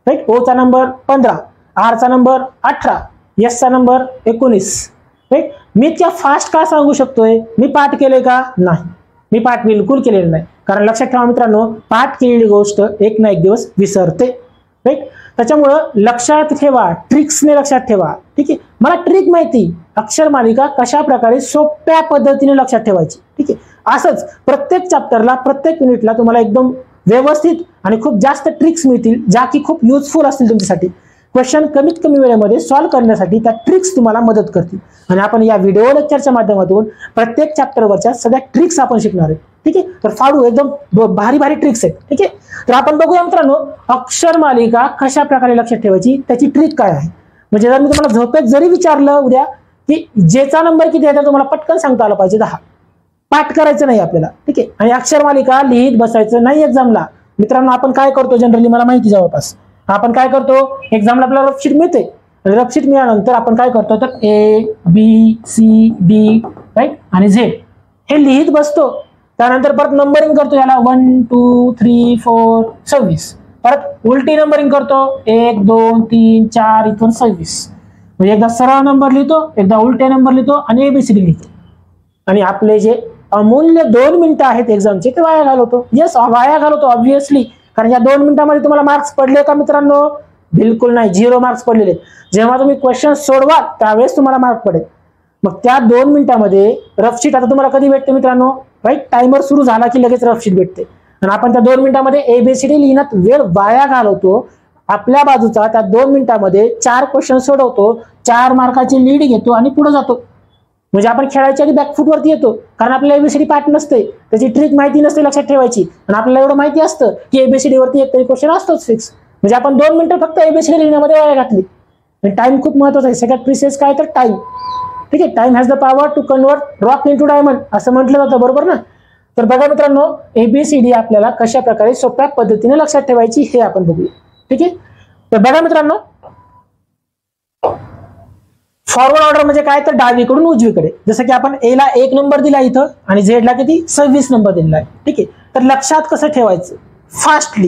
[SPEAKER 1] राईट, Oचा नंबर 15, Rचा नंबर 18, Sचा नंबर 19, राईट. मी इतक्या फास्ट का सांगू शकतोय, मी पाठ केले का? नाही, मी पाठ बिलकुल केलेलं नाही. कारण लक्षात ठेवा मित्रांनो, पाठ केलेली गोष्ट एक ना एक दिवस विसरते, राईट. त्याच्यामुळं लक्षात ठेवा, ट्रिक्सने लक्षात ठेवा. ठीक आहे. मला ट्रिक माहिती, अक्षर मालिका कशा प्रकारे सोप्या पद्धतीने लक्षात ठेवायची. ठीक आहे. असंच प्रत्येक चॅप्टरला, प्रत्येक युनिटला तुम्हाला एकदम व्यवस्थित आणि खूप जास्त ट्रिक्स मिळतील ज्या की खूप युजफुल असतील तुमच्यासाठी. क्वेश्चन कमीत कमी वेळेमध्ये सॉल्व्ह करण्यासाठी त्या ट्रिक्स तुम्हाला मदत करतील. आणि आपण या व्हिडिओ लेक्चरच्या माध्यमातून प्रत्येक चॅप्टरवरच्या सगळ्या ट्रिक्स आपण शिकणार आहे. ठीक आहे. तर फाडू एकदम भारी भारी ट्रिक्स आहेत. ठीक आहे. तर आपण बघूया मित्रांनो अक्षर मालिका कशा प्रकारे लक्षात ठेवायची, त्याची ट्रिक काय आहे. म्हणजे जर मी तुम्हाला झोपेत जरी विचारलं उद्या की जेचा नंबर किती आहे तर तुम्हाला पटकन सांगता आलं पाहिजे 10. पाठ करायचं नाही आपल्याला. ठीक आहे. आणि अक्षर मालिका लिहित बसायचं नाही एक्झामला. मित्रांनो आपण काय करतो जनरली, मला माहिती जवळपास आपण काय करतो, एक्झामला आपल्याला रफशीट मिळते. रफशीट मिळाल्यानंतर आपण काय करतो तर ABCD, राईट, आणि Z हे लिहित बसतो. त्यानंतर परत नंबरिंग करतो, याला 1 2 3 4 26. परत उलटी नंबरिंग करतो 1 2 3 4 इथून 26. म्हणजे एकदा सरळ नंबर लिहितो, एकदा उलटे नंबर लिहितो आणि ABCD लिहितो. आणि आपले जे अमूल्य 2 मिनिटं आहेत एक्झामचे ते वाया घालवतो. येस, वाया घालवतो ऑब्व्हियसली. कारण या 2 मिनिटांमध्ये तुम्हाला मार्क्स पडले का मित्रांनो? बिलकुल नाही, 0 मार्क्स पडलेले. जेव्हा तुम्ही क्वेश्चन सोडवा त्यावेळेस तुम्हाला मार्क पडेल. मग त्या 2 मिनिटांमध्ये रफशीट आता तुम्हाला कधी भेटते मित्रांनो, राईट, टाइमर सुरू झाला की लगेच रफशीट भेटते. आणि आपण त्या 2 मिनिटांमध्ये ABCD लिहिण्यात वेळ वाया घालवतो. आपल्या बाजूचा त्या 2 मिनिटांमध्ये 4 क्वेश्चन सोडवतो, 4 मार्काची लीड घेतो आणि पुढे जातो. म्हणजे आपण खेळायच्या आधी बॅकफूट वरती येतो, कारण आपल्याला एबीसीडी पाठ नसते, त्याची ट्रिक माहिती नसते लक्षात ठेवायची. आणि आपल्याला एवढं माहिती असतं की एबीसीडी वरती एक तरी क्वेश्चन असतोच फिक्स. म्हणजे आपण 2 मिनिटं फक्त एबीसीडी लिहिण्यामध्ये वाया घातली. टाइम खूप महत्वाचा आहे. सगळ्यात प्रिसियस काय तर टाइम. ठीक आहे, time has the power to convert rock into diamond असं म्हटलं जातं, बरोबर ना. तर बघा मित्रांनो, एबीसीडी आपल्याला कशा प्रकारे सोप्या पद्धतीने लक्षात ठेवायची हे आपण बघूया. ठीक आहे, तर बघा मित्रांनो, फॉरवर्ड ऑर्डर म्हणजे काय तर डावीकडून उजवीकडे. जसं की आपण ए ला 1 नंबर दिला इथं आणि झेड ला किती 26 नंबर दिला आहे. ठीक आहे, तर लक्षात कसं ठेवायचं फास्टली.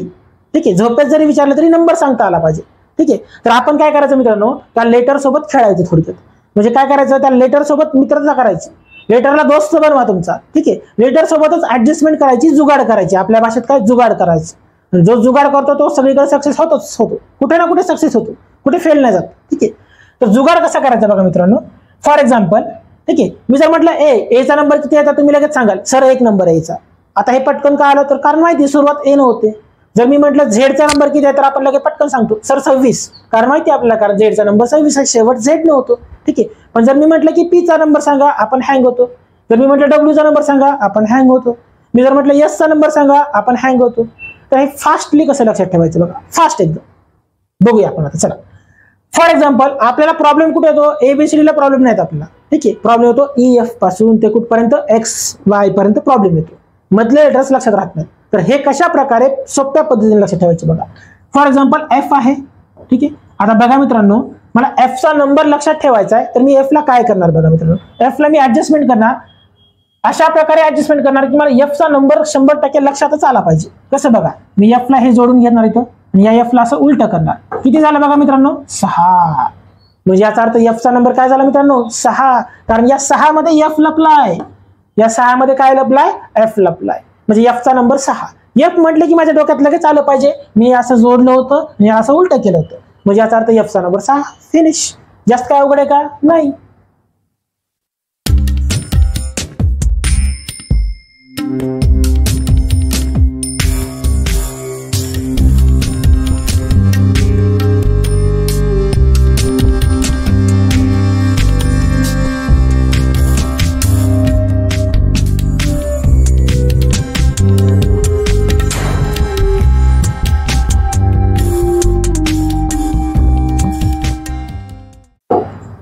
[SPEAKER 1] ठीक आहे, झोपेत जरी विचारलं तरी नंबर सांगता आला पाहिजे. ठीक आहे, तर आपण काय करायचं मित्रांनो, त्या लेटर सोबत खेळायचं थोडक्यात. म्हणजे काय करायचं, त्या लेटर सोबत मित्रता करायची, लेटरला दोस्त बनवा तुमचा. ठीक आहे, लेटर सोबतच ऍडजस्टमेंट करायची, जुगाड करायची. आपल्या भाषेत काय जुगाड करायचं. जो जुगाड करतो तो सगळीकडे सक्सेस होतोच होतो, कुठे ना कुठे सक्सेस होतो, कुठे फेल नाही जात. ठीक आहे, तर जुगाड कसा करायचा बघा मित्रांनो. फॉर एक्झाम्पल, ठीक आहे, मी जर म्हटलं एचा नंबर किती आहे, तर तुम्ही लगेच सांगाल सर 1 नंबर एचा. आता हे पटकन का आलं, तर कारण माहिती सुरुवात ए न होते. जर मी म्हटलं झेडचा नंबर किती आहे, तर आपण लगेच पटकन सांगतो सर 26, कारण माहिती आपल्याला, कारण झेडचा नंबर 26 आहे, शेवट झेड न होतो. ठीक आहे, पण जर मी म्हटलं की पीचा नंबर सांगा, आपण हँग होतो. जर मी म्हटलं डब्ल्यूचा नंबर सांगा, आपण हँग होतो. मी जर म्हटलं एसचा नंबर सांगा, आपण हँग होतो. तर हे फास्टली कसं लक्षात ठेवायचं बघा, फास्ट एकदम बघूया आपण आता. चला, फॉर एक्झाम्पल, आपल्याला प्रॉब्लेम कुठे येतो, एबीसीडीला प्रॉब्लेम नाहीत आपल्याला. ठीक आहे, प्रॉब्लेम येतो EF पासून ते कुठपर्यंत XY पर्यंत प्रॉब्लेम येतो, मधले लेटर्स लक्षात राहत नाही. तर हे कशा प्रकारे सोप्या पद्धतीने लक्षात ठेवायचे बघा. फॉर एक्झाम्पल F आहे. ठीक आहे, आता बघा मित्रांनो, मला F चा नंबर लक्षात ठेवायचा आहे, तर मी F ला काय करणार बघा मित्रांनो, F ला मी ऍडजस्टमेंट करणार, अशा प्रकारे ऍडजस्टमेंट करणार की मला F चा नंबर 100% लक्षातच आला पाहिजे. कसं बघा, मी F ला हे जोडून घेणार इथं आणि या F ला असं उलट करणार. किती झालं बघा मित्रांनो, 6. म्हणजे याचा अर्थ F चा नंबर काय झाला मित्रांनो, 6. कारण या 6 मध्ये F लपलाय, या 6 मध्ये काय लपलाय, F लपलाय. म्हणजे F चा नंबर 6. F म्हटलं की माझ्या डोक्यात लगेच आलं पाहिजे, मी असं जोडलं होतं आणि असं उलट केलं होतं. म्हणजे याचा अर्थ F चा नंबर 6. फिनिश. जास्त काय अवघड आहे का, नाही.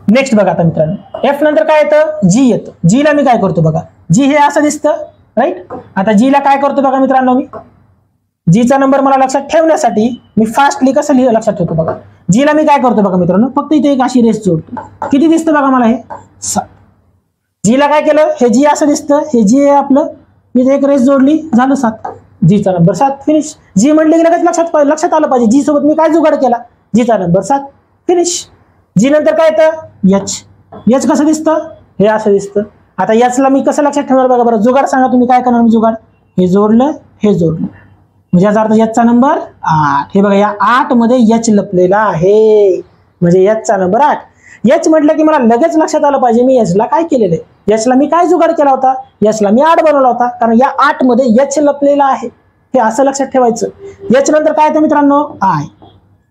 [SPEAKER 1] नेक्स्ट बघा आता मित्रांनो, F नंतर काय येतं, G येतं. G ला मी काय करतो बघा, G हे असं दिसतं राईट. आता G ला काय करतो बघा मित्रांनो, मी G चा नंबर मला लक्षात ठेवण्यासाठी मी फास्टली कसं लक्षात ठेवतो बघा. G ला मी काय करतो बघा मित्रांनो, फक्त इथे एक अशी रेस जोडतो. किती दिसतं बघा मला, हे 7. G ला काय केलं, हे G असं दिसतं, हे G आहे आपलं, इथे एक रेस जोडली, झालं 7. G चा नंबर 7. फिनिश. G म्हटलं की लगेच लक्षात आलं पाहिजे, G सोबत मी काय जुगाड केला, G चा नंबर 7. फिनिश. G नंतर काय येतं, H कसं दिसतं, हे असं दिसतं. आता H ला मी कसं लक्षात ठेवणार बघा बरं, जुगाड सांगा तुम्ही काय करणार. जुगाड हे जोडलं, हे जोडलं, म्हणजे याचा अर्थ H चा नंबर 8. हे बघा, या 8 मध्ये H लपलेला आहे, म्हणजे H चा नंबर 8. H म्हटलं की मला लगेच लक्षात आलं पाहिजे मी H ला काय केलेलं आहे, H ला मी काय जुगाड केला होता, H ला मी 8 बनवला होता, कारण या 8 मध्ये H लपलेला आहे, हे असं लक्षात ठेवायचं. H नंतर काय येतं मित्रांनो, I.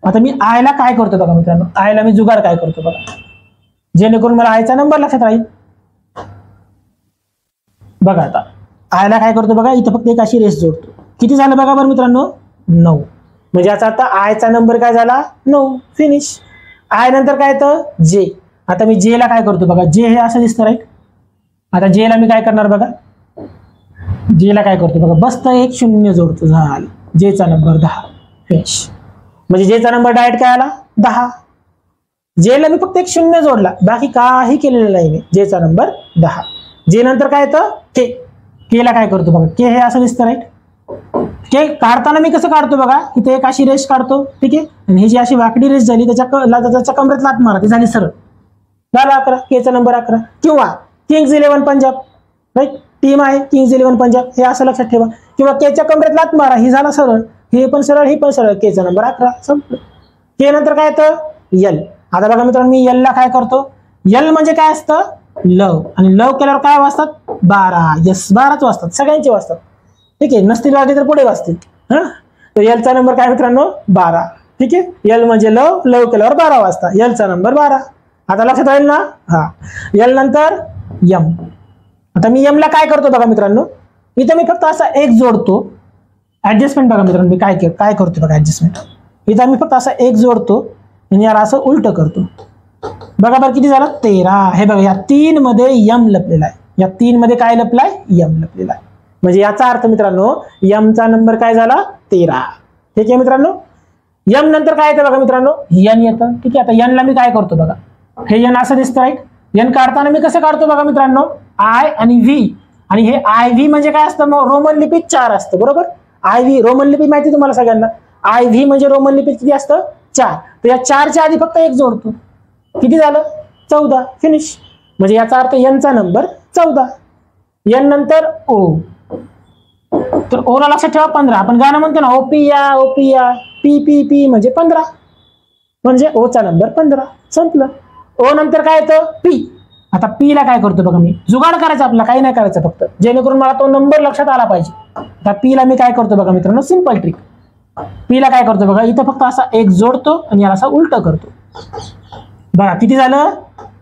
[SPEAKER 1] आता मी I ला काय करतो बघा मित्रांनो, I ला मी जुगाड काय करतो बघा, जेणेकरून मला I चा नंबर लक्षात राहील. बघा आता I ला काय करतो बघा, इथं फक्त एक अशी रेस जोडतो. किती झालं बघा बरं मित्रांनो, 9. म्हणजे याचा अर्थ I चा नंबर काय झाला, 9. फिनिश. I नंतर काय येतं, J. आता मी J ला काय करतो बघा, J हे असं दिसतं राईट. आता J ला मी काय करणार बघा, J ला काय करतो बघा, बसतं एक 0 जोडतो, झालं J चा नंबर 10. फिनिश. म्हणजे J चा नंबर डायरेक्ट काय आला, 10. J ला मी फक्त एक 0 जोडला, बाकी काही केलेलं नाही मी. J चा नंबर 10. J नंतर काय येतं, K ला काय करतो बघा, K हे असं दिसतं राईट. K काढताना मी कसं काढतो बघा, इथे एक अशी रेष काढतो, ठीक आहे, आणि ही जी अशी वाकडी रेष झाली त्याच्या कमरेत लात मारा, ती झाली सरळ, झाला 11. K चा नंबर 11. किंवा किंग्ज 11 पंजाब राईट, टीम आहे किंग्ज 11 पंजाब, हे असं लक्षात ठेवा. किंवा K च्या कमरेत लात मारा, ही झाला सरळ, हे पण सरळ, ही पण सरळ. K चा नंबर 11. संपलं. K नंतर काय येतं, L. आता बघा मित्रांनो, मी L ला काय करतो, L म्हणजे काय असतं, लव, आणि लव केल्यावर काय वाजतात, 12. यस, 12च वाजतात, सगळ्यांचे वाजतात. ठीक आहे, नसतील वाजले तर पुढे वाजतील. हा, तर L चा नंबर काय मित्रांनो, 12. ठीक आहे, L म्हणजे लव, लव केल्यावर 12 वाजता, L चा नंबर 12. आता लक्षात राहील ना? हा, एल नंतर यम. आता मी यमला काय करतो बघा मित्रांनो, इथं मी फक्त असा एक जोडतो. ऍडजस्टमेंट बघा मित्रांनो, मी काय करतो बघा ऍडजस्टमेंट. इथं मी फक्त असा एक जोडतो आणि याला असं उलट करतो. बघा बरं किती झालं? 13. हे बघा या 3 मध्ये यम लपलेला आहे. या 3 मध्ये काय लपलाय? यम लपलेला आहे. म्हणजे याचा अर्थ मित्रांनो यमचा नंबर काय झाला? 13. ठीक आहे मित्रांनो. यम नंतर काय येतं बघा मित्रांनो? एन येतं. ठीक आहे. आता एनला मी काय करतो बघा, हे एन असं दिसतं राईट. एन काढताना मी कसं काढतो बघा मित्रांनो? आय आणि व्ही. आणि हे आय व्ही म्हणजे काय असतं? मग रोमन लिपीत 4 असतं बरोबर. आय व्ही रोमन लिपी माहिती तुम्हाला सगळ्यांना. आय व्ही म्हणजे रोमन लिपीत किती असतं? 4. तर या 4च्या आधी फक्त एक जोडतो. किती झालं? 14. फिनिश. म्हणजे याचा अर्थ एनचा नंबर 14. एन नंतर ओ. तर ओला लक्षात ठेवा 15. आपण गाणं म्हणतो ना, ओपिया ओपिया पी पी पी म्हणजे 15. म्हणजे ओचा नंबर 15. संपलं. ओ नंतर काय येतं? पी. आता पी ला काय करतो बघा मी, जुगाड करायचा आपला, काही नाही करायचं फक्त, जेणेकरून मला तो नंबर लक्षात आला पाहिजे. आता पी ला मी काय करतो बघा मित्रांनो, सिंपल ट्रिक. पी ला काय करतो बघा, इथं फक्त असा एक जोडतो आणि याला असा उलट करतो. बघा किती झालं?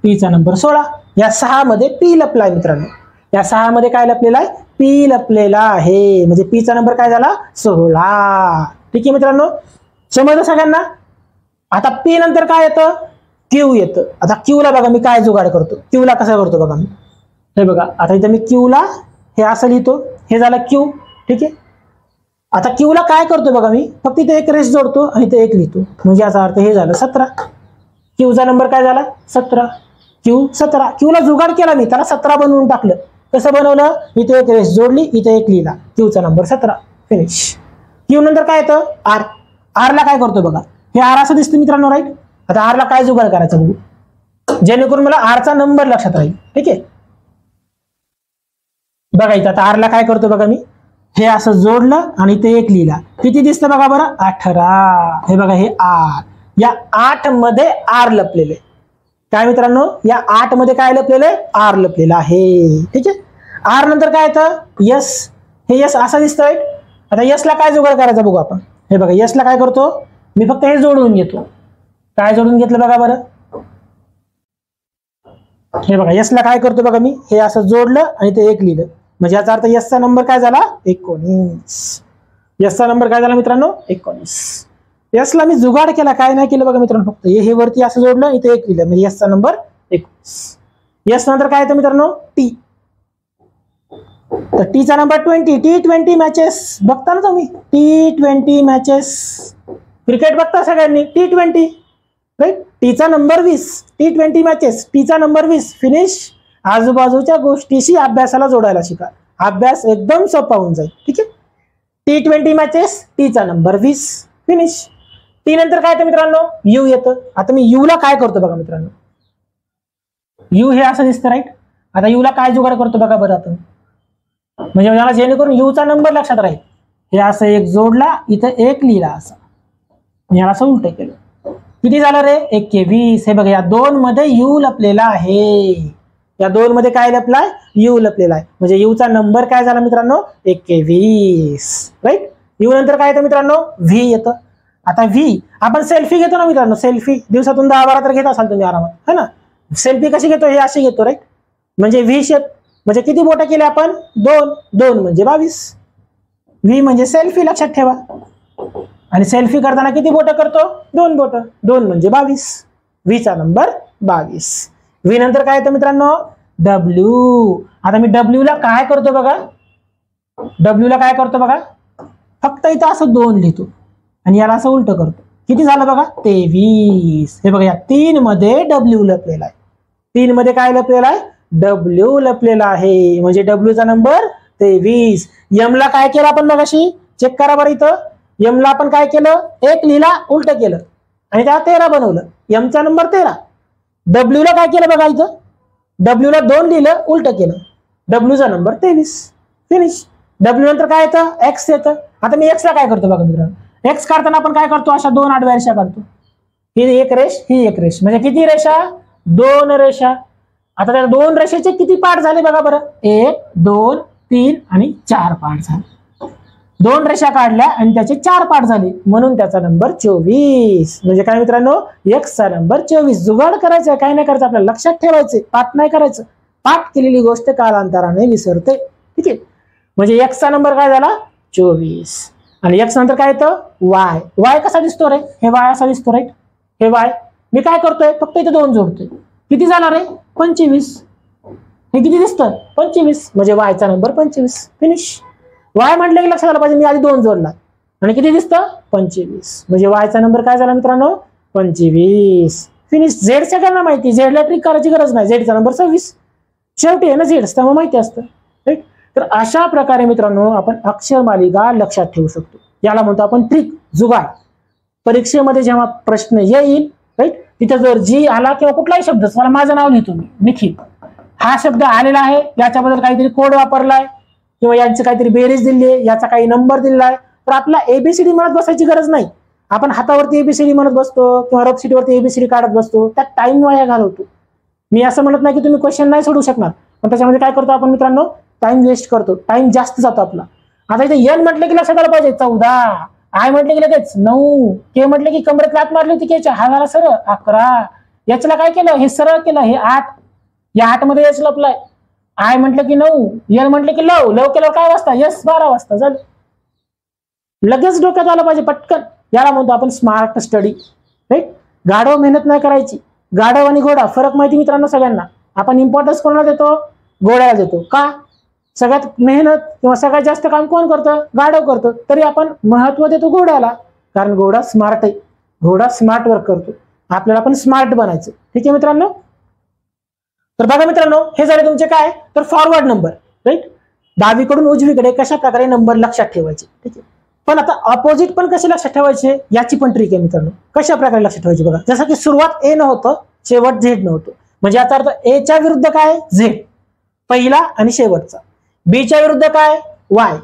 [SPEAKER 1] पीचा नंबर 16. या 6 मध्ये पी लपलाय मित्रांनो. या 6 मध्ये काय लपलेला आहे? पी लपलेला आहे. म्हणजे पीचा नंबर काय झाला? 16. ठीक आहे मित्रांनो, समजलं सगळ्यांना? आता पी नंतर काय येतं? क्यू येतं. आता क्यू ला बघा मी काय जुगाड करतो. क्यू ला कसं करतो बघा मी, हे बघा आता इथं मी क्यू ला हे असं लिहितो. हे झालं क्यू. ठीक आहे. आता क्यू ला काय करतो बघा मी, फक्त इथे एक रेष जोडतो आणि इथे एक लिहितो. म्हणजे याचा अर्थ हे झालं 17. क्यूचा नंबर काय झाला? 17. क्यू 17. क्यू ला जुगाड केला मी, त्याला 17 बनवून टाकलं. कसं बनवलं? इथे एक रेष जोडली, इथे एक लिहिला. क्यूचा नंबर 17. फिनिश. क्यू नंतर काय येतं? आर. आर ला काय करतो बघा, हे आर असं दिसतं मित्रांनो राईट. आता आर ला काय जुगाड करायचं बघू, जेणेकरून मला आरचा नंबर लक्षात राहील. ठीक आहे. बघा इथं आता आर ला काय करतो बघा मी, हे असं जोडलं आणि ते एक लिहिला. किती दिसतं बघा बरं? 18. हे बघा हे आर. या 8 मध्ये आर लपलेले. काय मित्रांनो? या 8 मध्ये काय लपलेलं आहे? आर लपलेला आहे. ठीक आहे. आर नंतर काय येतं? यस. हे यस असं दिसतं राईट. आता यस ला काय जुगाड करायचा बघू आपण. हे बघा यस ला काय करतो मी, फक्त हे जोडून घेतो. काय जोडून घेतलं बघा बरं, हे बघा यस ला काय करतो बघा मी, हे असं जोडलं आणि ते एक लिहिलं. म्हणजे याचा अर्थ यसचा नंबर काय झाला? 19. यसचा नंबर काय झाला मित्रांनो? 19. यसला मी जुगाड केला, काय नाही केलं बघा मित्रांनो, फक्त हे वरती असं जोडलं, इथे एक लिहिलं. म्हणजे यसचा नंबर 21. यस नंतर काय येतं मित्रांनो? टी. तर टीचा नंबर 20. T20 मॅचेस बघता ना तुम्ही? T20 मॅचेस, क्रिकेट बघता सगळ्यांनी. T20 right. टीचा नंबर 20. T20 मॅचेस, टीचा नंबर 20. फिनिश. आजूबाजूच्या गोष्टीशी अभ्यासाला जोडायला शिका. अभ्यास एकदम सोपा होऊन जाईल. ठीक आहे. T20 मॅचेस, टीचा नंबर 20. फिनिश. टी नंतर काय येतं मित्रांनो? यू येतं. आता मी यू ला काय करतो बघा मित्रांनो, यू हे असं दिसतं राईट. आता यू ला काय जुगाड करतो बघा बरं आपण, म्हणजे मला जेणेकरून यूचा नंबर लक्षात राहील. हे असं एक जोडला, इथं एक लिहिला असं, याला असं उलट केलं. किती झालं रे? 21. हे बघा या 2 मध्ये यू लपलेला आहे. या 2 मध्ये काय लपलाय? यू लपलेला आहे. म्हणजे यूचा नंबर काय झाला मित्रांनो? 21 राईट. यू नंतर काय येतं मित्रांनो? व्ही येतं. आता व्ही आपण सेल्फी घेतो ना मित्रांनो, सेल्फी दिवसातून 10-12 तर घेत असाल तुम्ही आरामात, है ना. सेल्फी कशी घेतो? हे अशी घेतो राईट. म्हणजे व्ही शेप. म्हणजे किती बोटं केले आपण? 2. 2 म्हणजे 22. व्ही म्हणजे सेल्फी लक्षात ठेवा. आणि सेल्फी करताना किती बोटं करतो? 2 बोटं. 2 म्हणजे 22. व्हीचा नंबर 22. व्ही नंतर काय येतं मित्रांनो? डब्ल्यू. आता मी डब्ल्यू ला काय करतो बघा, डब्ल्यू ला काय करतो बघा, फक्त इथं असं 2 लिहितो आणि याला असं उलट करतो. किती झालं बघा? 23. हे बघा या 3 मध्ये डब्ल्यू लपलेला आहे. 3 मध्ये काय लपलेला आहे? डब्ल्यू लपलेला आहे. म्हणजे डब्ल्यूचा नंबर 23. यम ला काय केलं आपण मगाशी? चेक करा बरं इथं. यम ला आपण काय केलं? एक लिहिला, उलट केलं आणि त्याला 13 बनवलं. यमचा नंबर 13. डब्ल्यू ला काय केलं बघा इथं? डब्ल्यू ला 2 लिहिलं, उलट केलं. डब्ल्यूचा नंबर 23. फिनिश. डब्ल्यू नंतर काय येतं? एक्स येतं. आता मी एक्स ला काय करतो बघा मित्रांनो, एक्स काढताना आपण काय करतो? अशा 2 आडव्या रेषा काढतो. ही एक रेष, ही एक रेष. म्हणजे किती रेषा? 2 रेषा. आता त्या 2 रेषेचे किती पार्ट झाले बघा बरं? 1, 2, 3 आणि 4 पार्ट झाले. 2 रेषा काढल्या आणि त्याचे 4 पाठ झाले म्हणून त्याचा नंबर 24. म्हणजे काय मित्रांनो, x चा नंबर 24. जुगाड करायचं, काय नाही करायचं, आपल्याला लक्षात ठेवायचे, पाठ नाही करायचं. पाठ केलेली गोष्ट कालांतराने विसरते. ठीक आहे, म्हणजे x चा नंबर काय झाला 24. आणि x नंतर काय येतं y. y कसा दिसतो रे, हे y असा दिसतो राईट, हे y. मी काय करतोय, फक्त इथे 2 जोडतोय. किती झाला रे 25. हे किती दिसतं 25, म्हणजे y चा नंबर 25. फिनिश. y म्हटलं की लक्षात आलं पाहिजे मी आधी 2 जोडला आणि किती दिसतं 25, म्हणजे y चा नंबर काय झाला मित्रांनो 25. फिनिश. झेड सगळ्यांना माहिती, झेडला ट्रिक करायची गरज नाही, झेडचा नंबर 26. शेवटी आहे ना झेड, त्यामुळे माहिती असतं राईट. तर अशा प्रकारे मित्रांनो आपण अक्षर मालिका लक्षात ठेवू शकतो. याला म्हणतो आपण ट्रिक, जुगाड. परीक्षेमध्ये जेव्हा प्रश्न येईल राईट, तिथे जर जी आला किंवा कुठलाही शब्द, मला माझं नाव लिहितो मी निखिल, हा शब्द आलेला आहे, याच्याबद्दल काहीतरी कोड वापरलाय किंवा यांची काहीतरी बेरीज दिली आहे, याचा काही नंबर दिलाय, तर आपला एबीसीडी म्हणत बसायची गरज नाही. आपण हातावरती एबीसीडी म्हणत बसतो किंवा रफ शीटवरती एबीसीडी काढत बसतो, त्यात टाइम वाया घालवतो. मी असं म्हणत नाही की तुम्ही क्वेश्चन नाही सोडू शकणार, पण त्याच्यामध्ये काय करतो आपण मित्रांनो, टाइम वेस्ट करतो, टाइम जास्त जातो आपला. आता इथे एन म्हटलं की लक्षात आलं पाहिजे 14, आय म्हटलं की लगेच 9, के म्हटलं की कमरेत लात मारली होती केच्या, हा झाला सरळ 11, याच्याला काय केलं हे सरळ केलं, हे 8, या 8 मध्ये यश लपलाय. आय म्हटलं की 9, एल म्हटलं की लव, लव केल्यावर काय वाजता यस 12 वाजता झालं. लगेच डोक्यात आलं पाहिजे पटकन. याला म्हणतो आपण स्मार्ट स्टडी राईट. गाढव मेहनत नाही करायची. गाढव आणि घोडा फरक माहिती मित्रांनो सगळ्यांना. आपण इम्पॉर्टन्स कोणाला देतो, घोड्याला देतो. का, सगळ्यात मेहनत किंवा सगळ्यात जास्त काम कोण करतं, गाढव करतो, तरी आपण महत्व देतो घोड्याला, कारण घोडा स्मार्ट आहे, घोडा स्मार्ट वर्क करतो. आपल्याला पण स्मार्ट बनायचं. ठीक आहे मित्रांनो. तर बघा मित्रांनो, हे झाले तुमचे काय तर फॉरवर्ड नंबर राईट. डावीकडून उजवीकडे कशा प्रकारे नंबर लक्षात ठेवायचे. ठीक आहे, पण आता अपोजिट पण कसे लक्षात ठेवायचे याची पण ट्रिक आहे मित्रांनो. कशा प्रकारे लक्षात ठेवायचे बघा, जसं की सुरुवात ए नव्हतं, शेवट झेड नव्हतं, म्हणजे याचा अर्थ ए च्या विरुद्ध काय झेड पहिला आणि शेवटचा, बी च्या विरुद्ध काय Y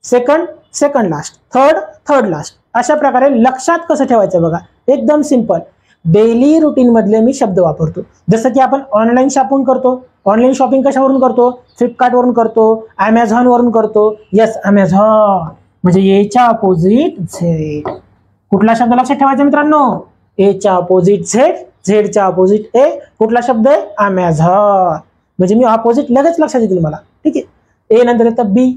[SPEAKER 1] second last, third last. अशा प्रकारे लक्षात कसं ठेवायचं बघा, एकदम सिंपल. डेली रुटीन मधले मी शब्द वापरतो. जसं की आपण ऑनलाईन शॉपिंग करतो, ऑनलाईन शॉपिंग कशावरून करतो, फ्लिपकार्ट वरून करतो, अमेझॉन वरून करतो. येस अमेझॉन, म्हणजे एच्या अपोजिट झेड. कुठला शब्द लक्षात ठेवायचा मित्रांनो, एच्या अपोजिट झेड, झेडच्या अपोजिट ए. कुठला शब्द आहे अमेझॉन, म्हणजे मी अपोजिट लगेच लक्षात येतील मला. ठीक आहे, ए नंतर येतं बी.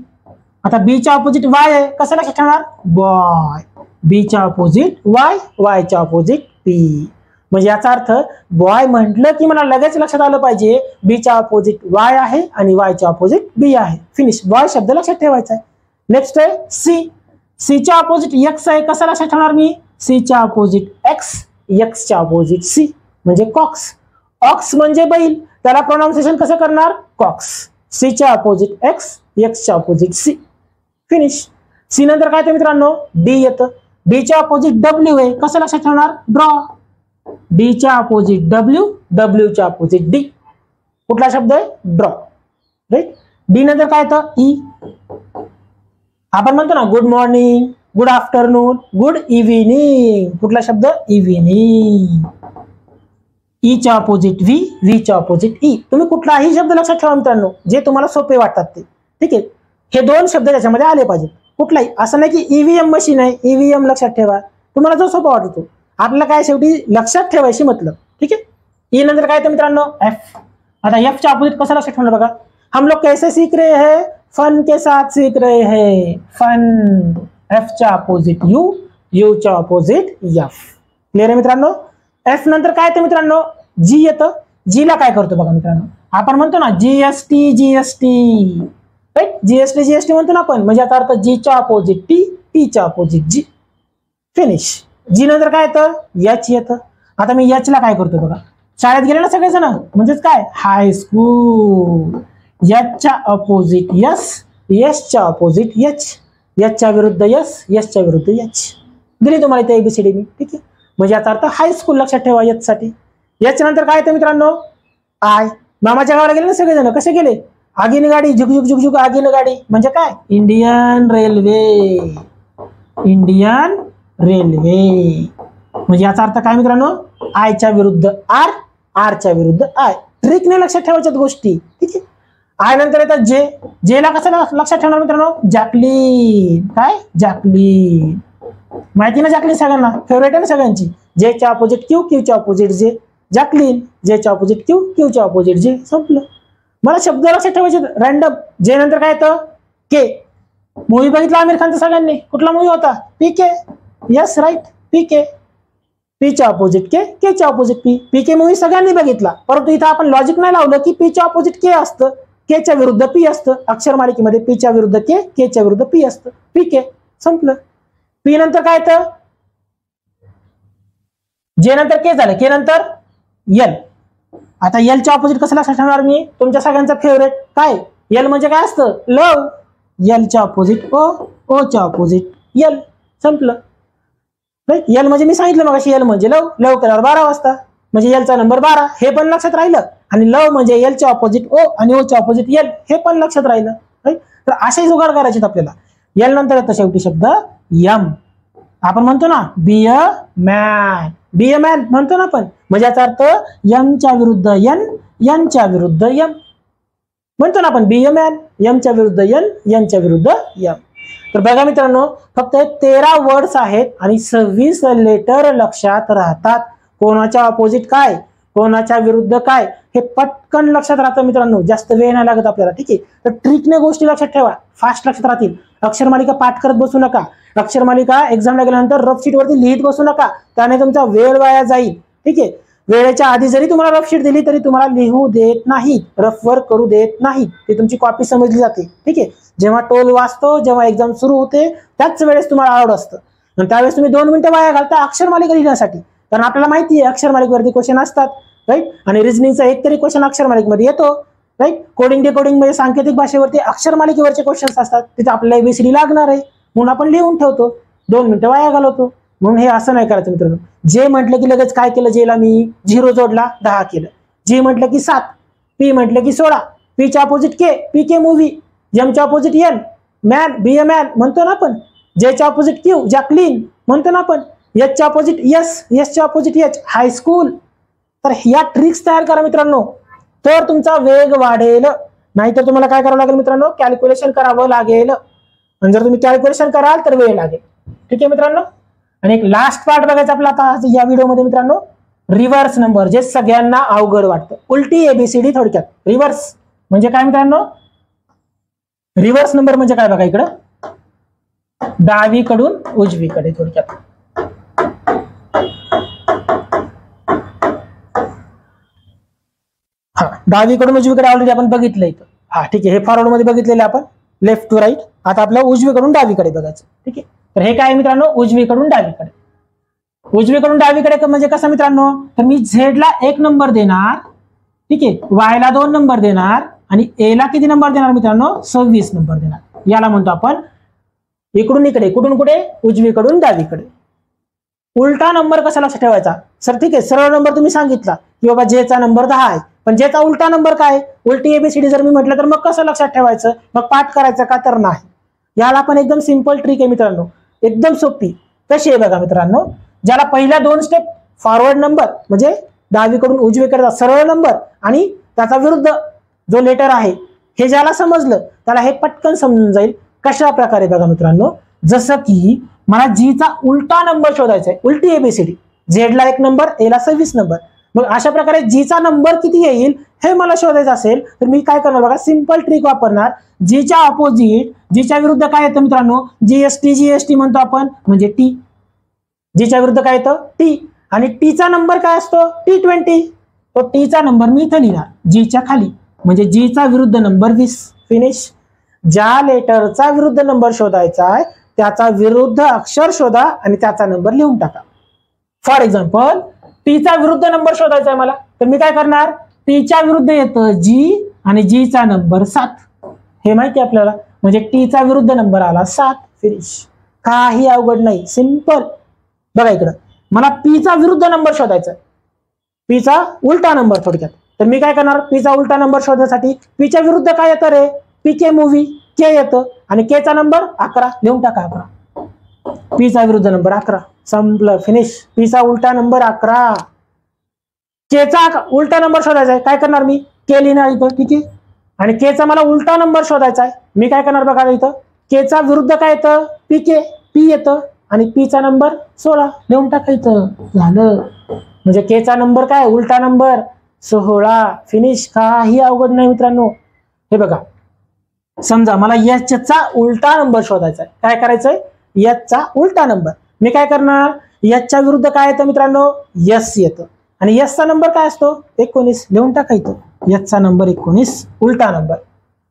[SPEAKER 1] आता बी च्या अपोजिट वाय आहे, कसं लक्षात ठेवणार बॉय. बी च्या अपोजिट वाय, वाय च्या अपोजिट बी. म्हणजे याचा अर्थ बॉय म्हटलं की मला लगेच लक्षात आलं पाहिजे बी च्या अपोजिट वाय आहे आणि वाय च्या अपोजिट बी आहे. फिनिश. बॉय शब्द लक्षात ठेवायचा आहे. नेक्स्ट आहे सी. सी च्या अपोजिट एक्स आहे, कसं लक्षात ठेवणार मी, सी च्या अपोजिट एक्स, एक्स च्या अपोजिट सी, म्हणजे कॉक्स. ऑक्स म्हणजे बैल, त्याला प्रोनाउन्सिएशन कसं करणार कॉक्स. सी च्या अपोजिट एक्स, एक्स च्या अपोजिट सी. फिनिश. सी नंतर काय येतं मित्रांनो डी येतं. डी च्या अपोजिट डब्ल्यू आहे, कसं लक्षात ठेवणार ड्रॉ. डी च्या अपोजिट डब्ल्यू, डब्ल्यू च्या अपोजिट डी. कुठला शब्द आहे ड्रॉ राईट. डी नंतर काय येतं ई. आपण म्हणतो ना good morning, good afternoon, good evening. कुठला शब्द इव्हिनिंग. ई च्या अपोजिट व्ही, व्ही च्या अपोजिट ई. तुम्ही कुठलाही शब्द लक्षात ठेवा मित्रांनो, जे तुम्हाला सोपे वाटतात ते. ठीक आहे, हे 2 शब्द त्याच्यामध्ये आले पाहिजेत. कुठलाही असं नाही की ईव्हीएम मशीन आहे, ईव्हीएम लक्षात ठेवा, तुम्हाला जो सोपा वाटतो. आपल्याला काय शेवटी लक्षात ठेवायची मतलब. ठीक आहे. ई नंतर काय येतं मित्रांनो एफ. आता एफ च्या अपोजिट कसं लक्षात ठेवणार बघा, हम लोग कैसे सीख रहे हैं, फन के साथ सीख रहे हैं, फन. एफ च्या अपोजिट यू, यू च्या अपोजिट एफ. क्लिअर आहे मित्रांनो. एफ नंतर काय येतं मित्रांनो जी येतं. जी ला काय करतो बघा मित्रांनो, आपण म्हणतो ना GST, GST right. GST, GST म्हणतो ना आपण, म्हणजे आता अर्थ जी च्या अपोजिट टी, टी च्या अपोजिट जी. फिनिश. जी नंतर काय येतं एच येतं. आता मी एच ला काय करतो बघा, शाळेत गेले ना सगळेजण, म्हणजेच काय हायस्कूल. एच च्या अपोजिट यस, यस च्या अपोजिट एच, एच च्या विरुद्ध यस, यस च्या विरुद्ध एच. दिली तुम्हाला इथे एबीसीडी मी. ठीक आहे, म्हणजे याचा अर्थ हायस्कूल लक्षात ठेवा एच साठी. एच नंतर काय येतं मित्रांनो आय. मामाच्या गावाला गेले ना सगळेजण, कसे गेले आगीन गाडी, झुक झुक झुक झुक आगीन गाडी, म्हणजे काय इंडियन रेल्वे, इंडियन रेल्वे. म्हणजे याचा अर्थ काय मित्रांनो आय च्या विरुद्ध आर, आर च्या विरुद्ध आय. ट्रिकने लक्षात ठेवायच्यात गोष्टी. ठीक आहे. आय नंतर येतं जे. जेला कसं लक्षात ठेवणार मित्रांनो? जॅकलीन. काय? जॅकलीन. माहिती ना जॅकलीन सगळ्यांना? फेवरेट आहे ना सगळ्यांची? जेच्या ऑपोजिट क्यू, क्यूच्या ऑपोजिट जे. जॅकलीन. जेच्या ऑपोजिट क्यू, क्यूच्या ऑपोजिट जे. संपलं. मला शब्द लक्षात ठेवायचे रॅन्डम. जे नंतर काय येतं? के. मूवी बघितला आमिर खानचा सगळ्यांनी? कुठला मूवी होता? पीके. यस राईट, पीके. पीच्या ऑपोजिट के, केच्या ऑपोजिट पी. पीके मूवी सगळ्यांनी बघितला, परंतु इथं आपण लॉजिक नाही लावलं की पीच्या ऑपोजिट के असतं, केच्या विरुद्ध पी असतं. अक्षर मालिकेमध्ये पीच्या विरुद्ध के, केच्या विरुद्ध पी असतं. पीके. संपलं. पी नंतर काय येतं? जे नंतर के झालं, के नंतर यल. आता एलच्या ऑपोजिट कसं लक्षात ठेवणार मी? तुमच्या सगळ्यांचा फेवरेट काय? यल म्हणजे काय असतं? लव. एलच्या ऑपोजिट ओ, ओच्या ऑपोजिट यल. संपलं. यल म्हणजे मी सांगितलं मग, यल म्हणजे लव. लव केल्यावर 12 वाजता म्हणजे एलचा नंबर 12. हे पण लक्षात राहिलं. आणि लव म्हणजे एलच्या ऑपोजिट ओ आणि ओच्या ऑपोजिट यल. हे पण लक्षात राहिलं. तर असे जुगाड करायचे आपल्याला. यल नंतर येतं शेवटी शब्द यम. आपण म्हणतो ना बी a man. Be a man म्हणतो ना आपण, म्हणजे याचा अर्थ यमच्या विरुद्ध यन, यनच्या विरुद्ध यम म्हणतो ना आपण. बी अ मॅन. यमच्या विरुद्ध यन, यनच्या विरुद्ध यम. तर बघा मित्रांनो, फक्त 13 वर्ड्स आहेत आणि 26 लेटर लक्षात राहतात. कोणाच्या ऑपोजिट काय, कोणाच्या विरुद्ध काय, हे पटकन लक्षात राहतं मित्रांनो. जास्त वेळ नाही लागत आपल्याला. ठीक आहे. तर ट्रिकने गोष्टी लक्षात ठेवा, फास्ट लक्षात राहतील. अक्षर मालिका पाठ करत बसू नका. अक्षर मालिका एक्झामला गेल्यानंतर रफ शीट वरती लिहित बसू नका, त्याने तुमचा वेळ वाया जाईल. ठीक आहे. वेळेच्या आधी जरी तुम्हाला रफ शीट दिली तरी तुम्हाला लिहू देत नाहीत, रफ वर्क करू देत नाहीत. ते तुमची कॉपी समजली जाते. ठीक आहे. जेव्हा टोल वाचतो, जेव्हा एक्झाम सुरू होते, त्याच वेळेस तुम्हाला आवड असतं आणि त्यावेळेस तुम्ही 2 मिनिटं वाया घालता अक्षर मालिका लिहिण्यासाठी. कारण आपल्याला माहिती आहे अक्षर मालिकेवरती क्वेश्चन असतात. राईट. आणि रिजनिंगचा एक तरी क्वेश्चन अक्षर मालिकेमध्ये येतो. राईट. कोडिंग डिकोडिंग म्हणजे सांकेतिक भाषेवरती अक्षर मालिकेवरचे क्वेश्चन्स असतात. तिथे आपल्याला एबीसीडी लागणार आहे म्हणून आपण लिहून ठेवतो, 2 मिनिटं वाया घालवतो. म्हणून हे असं नाही करायचं मित्रांनो. जे म्हटलं की लगेच काय केलं? जेला मी 0 जोडला, 10 केलं. जी म्हटलं की 7, पी म्हटलं की 16, पीच्या opposite K, P K movie. एमच्या opposite N, man, be a man म्हणतो ना आपण. जेच्या अपोजिट क्यू, जॅकलीन म्हणतो ना आपण. एचच्या अपोजिट यस, यसच्या अपोजिट एच, हायस्कूल. तर या ट्रिक्स तयार करा मित्रांनो, तर तुमचा वेग वाढेल. नाहीतर तुम्हाला काय करावं लागेल मित्रांनो? कॅल्क्युलेशन करावं लागेल. आणि जर तुम्ही कॅल्क्युलेशन कराल तर वेळ लागेल. ठीक आहे मित्रांनो. आणि एक लास्ट पार्ट बघायचा आपला आता या व्हिडिओमध्ये मित्रांनो, रिव्हर्स नंबर, जे सगळ्यांना अवघड वाटतं. उलटी एबीसीडी थोडक्यात. रिव्हर्स म्हणजे काय मित्रांनो? रिव्हर्स नंबर म्हणजे काय बघा इकडं, डावीकडून उजवीकडे थोडक्यात. हा, डावीकडून उजवीकडे ऑलरेडी आपण बघितलं इथं. हा ठीक आहे. हे फॉरवर्ड मध्ये बघितलेलं आपण, लेफ्ट टू राईट. आता आपल्याला उजवीकडून डावीकडे बघायचं. ठीक आहे. तर हे काय मित्रांनो? उजवीकडून डावीकडे. उजवीकडून डावीकडे म्हणजे कसं मित्रांनो? तर मी झेडला 1 नंबर देणार. ठीक आहे. वायला 2 नंबर देणार आणि ए ला किती नंबर देणार मित्रांनो? 26 नंबर देणार. याला म्हणतो आपण इकडून इकडे. कुठून कुठे? उजवीकडून डावीकडे. उलटा नंबर कसा लक्षात ठेवायचा? सर ठीक आहे, सरळ नंबर तुम्ही सांगितला की बाबा जेचा नंबर 10 आहे, पण जेचा उलटा नंबर काय? उलटी एबीसीडी जर मी म्हटलं तर मग कसं लक्षात ठेवायचं? मग पाठ करायचं का? तर नाही. याला पण एकदम सिंपल ट्रिक आहे मित्रांनो, एकदम सोपी. कशी आहे बघा मित्रांनो, ज्याला पहिल्या 2 स्टेप फॉरवर्ड नंबर म्हणजे डावीकडून उजवीकडे सरळ नंबर आणि त्याचा विरुद्ध जो लेटर आहे हे ज्याला समजलं त्याला हे पटकन समजून जाईल. कशा प्रकारे बघा मित्रांनो, जसं की मला जीचा उलटा नंबर शोधायचा आहे, उलटी एबीसीडी. झेडला 1 नंबर, एला 26 नंबर. मग अशा प्रकारे जीचा नंबर किती येईल हे मला शोधायचं असेल तर मी काय करणार बघा, सिंपल ट्रिक वापरणार. जीच्या ऑपोजिट, जीच्या विरुद्ध काय येतं मित्रांनो? जीएसटी, जीएसटी म्हणतो आपण, म्हणजे टी. जीच्या विरुद्ध काय येतं? टी. आणि टीचा नंबर काय असतो? T20. तो टीचा नंबर मी इथं लिहिणार जीच्या खाली, म्हणजे जीचा विरुद्ध नंबर 20. फिनिश. ज्या लेटरचा विरुद्ध नंबर शोधायचा आहे त्याचा विरुद्ध अक्षर शोधा आणि त्याचा नंबर लिहून टाका. फॉर एक्झाम्पल, टीचा विरुद्ध नंबर शोधायचा आहे मला, तर मी काय करणार? टीच्या विरुद्ध येतं जी आणि जीचा नंबर 7. हे माहिती आहे आपल्याला, म्हणजे टीचा विरुद्ध नंबर आला 7. फिनिश. काही अवघड नाही, सिंपल. बघा इकडं, मला पीचा विरुद्ध नंबर शोधायचा आहे, पीचा उलटा नंबर थोडक्यात. तर मी काय करणार? पीचा उलटा नंबर शोधण्यासाठी पीच्या विरुद्ध काय येतं रे? पीके मूवी, के येतं आणि केचा नंबर 11. लिहून टाका 11. पीचा विरुद्ध नंबर 11. संपलं. फिनिश. पीचा उलटा नंबर 11. केचा उलटा नंबर शोधायचा आहे, काय करणार मी? के लिहिणार इथं. ठीक आहे. आणि केचा मला उलटा नंबर शोधायचा आहे. मी काय करणार बघा इथं, केचा विरुद्ध काय येतं, पीके, पी येतं आणि पीचा नंबर 16 लिहून टाकायचं, झालं. म्हणजे केचा नंबर काय, उलटा नंबर 16, फिनिश. काही अवघड नाही मित्रांनो. हे बघा, समजा मला याचा उलटा नंबर शोधायचा आहे. काय करायचंय, याचा उलटा नंबर. मी काय करणार, याच्या विरुद्ध काय येतं मित्रांनो, यस येतं आणि यसचा नंबर काय असतो, 19 लिहून टाकायचं. याचा नंबर 19 उलटा नंबर.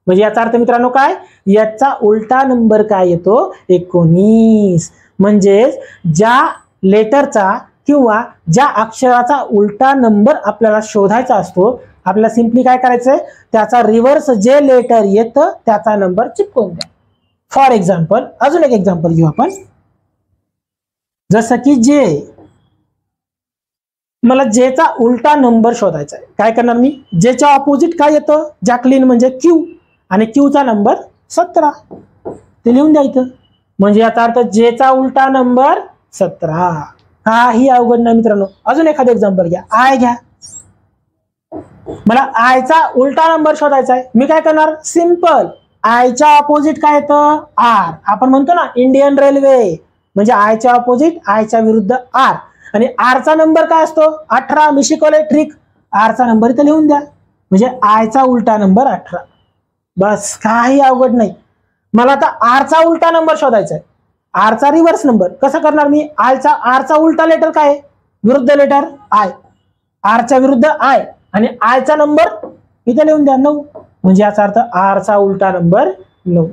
[SPEAKER 1] म्हणजे याचा अर्थ मित्रांनो काय, याचा उलटा नंबर काय येतो, 19. म्हणजेच ज्या लेटरचा किंवा ज्या अक्षराचा उलटा नंबर आपल्याला शोधायचा असतो, आपल्याला सिंपली काय करायचंय, त्याचा रिव्हर्स जे लेटर येतं त्याचा नंबर चिपकून द्या. फॉर एक्झाम्पल, अजून एक एक्झाम्पल घेऊ आपण. जसं की जे, मला जेचा उलटा नंबर शोधायचा आहे. काय करणार मी, जेच्या ऑपोजिट काय येतं, जॅकलिन म्हणजे क्यू आणि क्यूचा नंबर 17 ते लिहून द्यायचं. म्हणजे याचा अर्थ जेचा उलटा नंबर 17. काही अवघड नाही मित्रांनो. अजून एखादं एक्झाम्पल घ्या, आय घ्या. मला आयचा उलटा नंबर शोधायचा आहे. मी काय करणार, सिंपल, आयच्या ऑपोजिट काय येतं, आर. आपण म्हणतो ना इंडियन रेल्वे, म्हणजे आयच्या ऑपोजिट, आयच्या विरुद्ध आर. आणि आरचा नंबर काय असतो, 18. मी शिकवलंय ट्रिक, आरचा नंबर इथं लिहून द्या. म्हणजे आयचा उलटा नंबर 18. बस, काही अवघड नाही. मला आता आरचा उलटा नंबर शोधायचा आहे. आरचा रिव्हर्स नंबर कसं करणार मी, आरचा उलटा लेटर काय आहे, विरुद्ध लेटर आय. आरच्या विरुद्ध आय आणि आयचा नंबर इथे लिहून द्या 9. म्हणजे याचा अर्थ आरचा उलटा नंबर 9.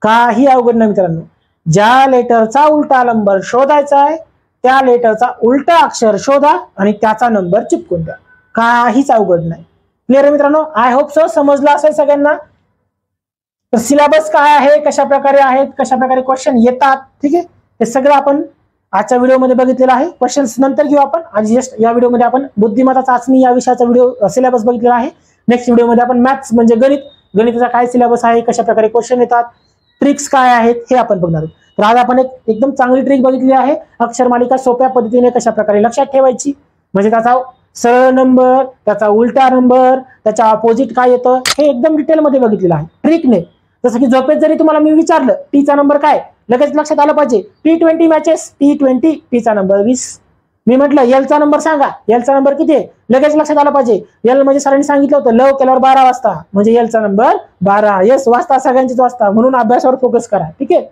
[SPEAKER 1] काही अवघड नाही मित्रांनो. ज्या लेटरचा उलटा नंबर शोधायचा आहे त्या लेटरचा उलटा अक्षर शोधा आणि त्याचा नंबर चिपकून द्या. काहीच अवघड नाही. क्लिअर आहे मित्रांनो. आय होप सो समजलं असेल सगळ्यांना. तर सिलेबस काय आहे, कशा प्रकारे आहेत, कशा प्रकारे क्वेश्चन येतात, ठीक आहे, हे सगळं आपण आजच्या व्हिडिओमध्ये बघितलेलं आहे. क्वेश्चन्स नंतर घेऊ आपण. आज जस्ट या व्हिडिओमध्ये आपण बुद्धिमत्ता चाचणी या विषयाचा व्हिडिओ सिलेबस बघितलेला आहे. नेक्स्ट व्हिडिओमध्ये आपण मॅथ्स म्हणजे गणिताचा काय सिलेबस आहे, कशा प्रकारे क्वेश्चन येतात, ट्रिक्स काय आहेत हे आपण बघणार आहोत. तर आज आपण एकदम चांगली ट्रिक बघितली आहे. अक्षर मालिका सोप्या पद्धतीने कशा प्रकारे लक्षात ठेवायची, म्हणजे त्याचा सरळ नंबर, त्याचा उलटा नंबर, त्याच्या अपोजिट काय येतं हे एकदम डिटेलमध्ये बघितलेलं आहे ट्रिकने. जसं की झोपेत जरी तुम्हाला मी विचारलं टीचा नंबर काय, लगेच लक्षात आलं पाहिजे. T20 मॅचेस, T20, टीचा नंबर 20. मी म्हटलं एलचा नंबर सांगा, एलचा नंबर किती आहे, लगेच लक्षात आलं पाहिजे. एल म्हणजे सरांनी सांगितलं होतं लव केल्यावर 12 वाजता, म्हणजे एलचा नंबर 12. येस, वाजता सगळ्यांचीच वाजता, म्हणून अभ्यासावर फोकस करा, ठीक आहे.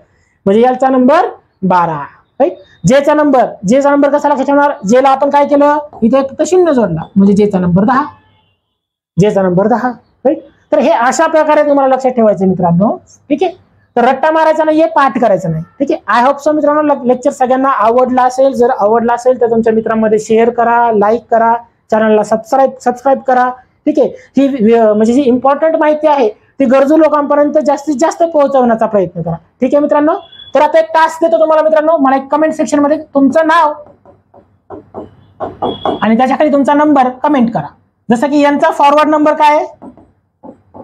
[SPEAKER 1] म्हणजे एलचा नंबर 12, राईट. जेचा नंबर कसा लक्षात ठेवणार, जेला आपण काय केलं, इथे फक्त 0 जोडला, म्हणजे जेचा नंबर 10. जेचा नंबर 10, राईट. तर हे अशा प्रकारे तुम्हाला लक्षात ठेवायचं मित्रांनो, ठीक आहे. तर रट्टा मारायचा नाहीये, पाठ करायचं नाही, ठीक आहे. आय होप सो मित्रांनो लेक्चर सगळ्यांना आवडला असेल. जर आवडला असेल तर तुमच्या मित्रांमध्ये शेअर करा, लाईक करा, चॅनलला सबस्क्राईब करा, ठीक आहे. ही म्हणजे जी इम्पॉर्टंट माहिती आहे ती गरजू लोकांपर्यंत जास्तीत जास्त पोहोचवण्याचा प्रयत्न करा, ठीक आहे मित्रांनो. तर आता एक टास्क देतो तुम्हाला मित्रांनो. मला एक कमेंट सेक्शन मध्ये तुमचं नाव आणि त्याच्याखाली तुमचा नंबर कमेंट करा. जसं की यांचा फॉरवर्ड नंबर काय आहे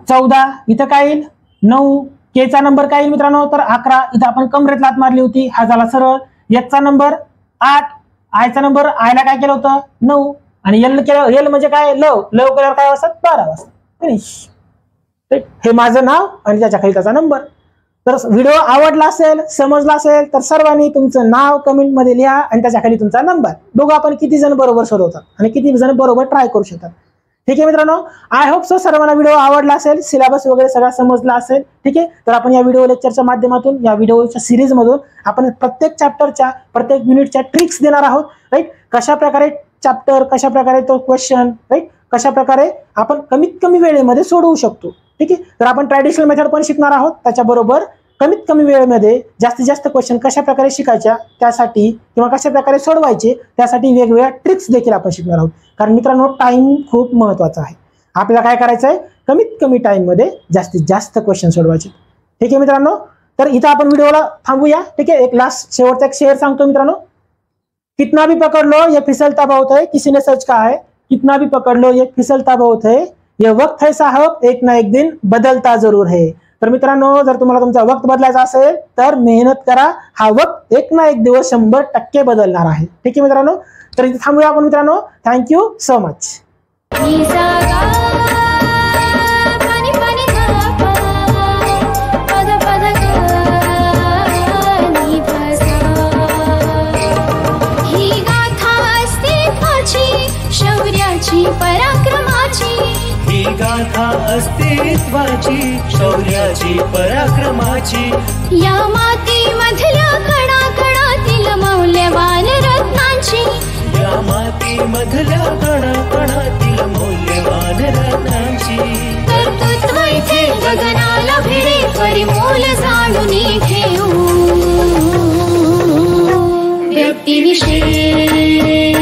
[SPEAKER 1] 14, इथं काय येईल 9. केचा नंबर काय येईल मित्रांनो, तर 11. इथं आपण कमरेत लात मारली होती, हा झाला सरळ. एचचा नंबर 8. आयचा नंबर, आयला काय केलं होतं 9. आणि एल म्हणजे काय, लव केल्यावर काय वाजतात 12 वाजता, फिनिश. हे माझं नाव आणि त्याच्या खाली त्याचा नंबर. तर व्हिडिओ आवडला असेल, समजला असेल तर सर्वांनी तुमचं नाव कमेंट मध्ये लिहा आणि त्याच्या खाली तुमचा नंबर. बघू आपण किती जण बरोबर सोडवतात आणि किती जण बरोबर ट्राय करू शकतात, ठीक आहे मित्रांनो. आय होप सो सर्वांना व्हिडिओ आवडला असेल, सिलेबस वगैरे सगळा समजला असेल, ठीक आहे. तर आपण या व्हिडिओ लेक्चरच्या माध्यमातून, या व्हिडिओच्या सिरीज मधून आपण प्रत्येक चॅप्टरच्या, प्रत्येक युनिटच्या ट्रिक्स देणार आहोत, राईट. कशा प्रकारे चॅप्टर, कशा प्रकारे तो क्वेश्चन, राईट, कशा प्रकारे आपण कमीत कमी वेळेमध्ये सोडवू शकतो, ठीक आहे. तर आपण ट्रॅडिशनल मेथड पण शिकणार आहोत. त्याच्याबरोबर कमीत कमी वेळेमध्ये जास्तीत जास्त क्वेश्चन कशा प्रकारे शिकायच्या त्यासाठी किंवा कशा प्रकारे सोडवायचे त्यासाठी वेगवेगळ्या ट्रिक्स देखील आपण शिकणार आहोत. कारण मित्रांनो टाइम खूप महत्वाचा आहे. आपल्याला काय करायचं आहे, कमीत कमी टाइम मध्ये जास्तीत जास्त क्वेश्चन सोडवायचे, ठीक आहे मित्रांनो. तर इथं आपण व्हिडिओला थांबूया, ठीक आहे. एक लास्ट शेवटचा एक शेअर सांगतो मित्रांनो. कितना भी पकड़ लो ये फिसलता बहुत है, किसी ने सच कहा है. कितना भी पकड़ लो ये फिसलता बहुत है, ये वक्त है साहब एक ना एक दिन बदलता जरूर है. तर मित्रांनो जर तुम्हाला तुमचा वक्त बदलायचा असेल तर मेहनत करा. हा वक्त एक ना एक दिवस 100% बदलणार आहे, ठीक आहे मित्रांनो. तर इथे थांबूया आपण मित्रांनो. Thank you so much.
[SPEAKER 3] अस्तित्वाची, शौर्याची, पराक्रमाची,
[SPEAKER 4] या मातीमधल्या कणाकणातील मौल्यवान रत्नांची,
[SPEAKER 3] या मातीमधल्या कणाकणातील मौल्यवान रत्नांची,
[SPEAKER 4] कर्तृत्व इथे गगनाला भिडे, परिमोल जाणून घेऊ व्यक्तिविशेष.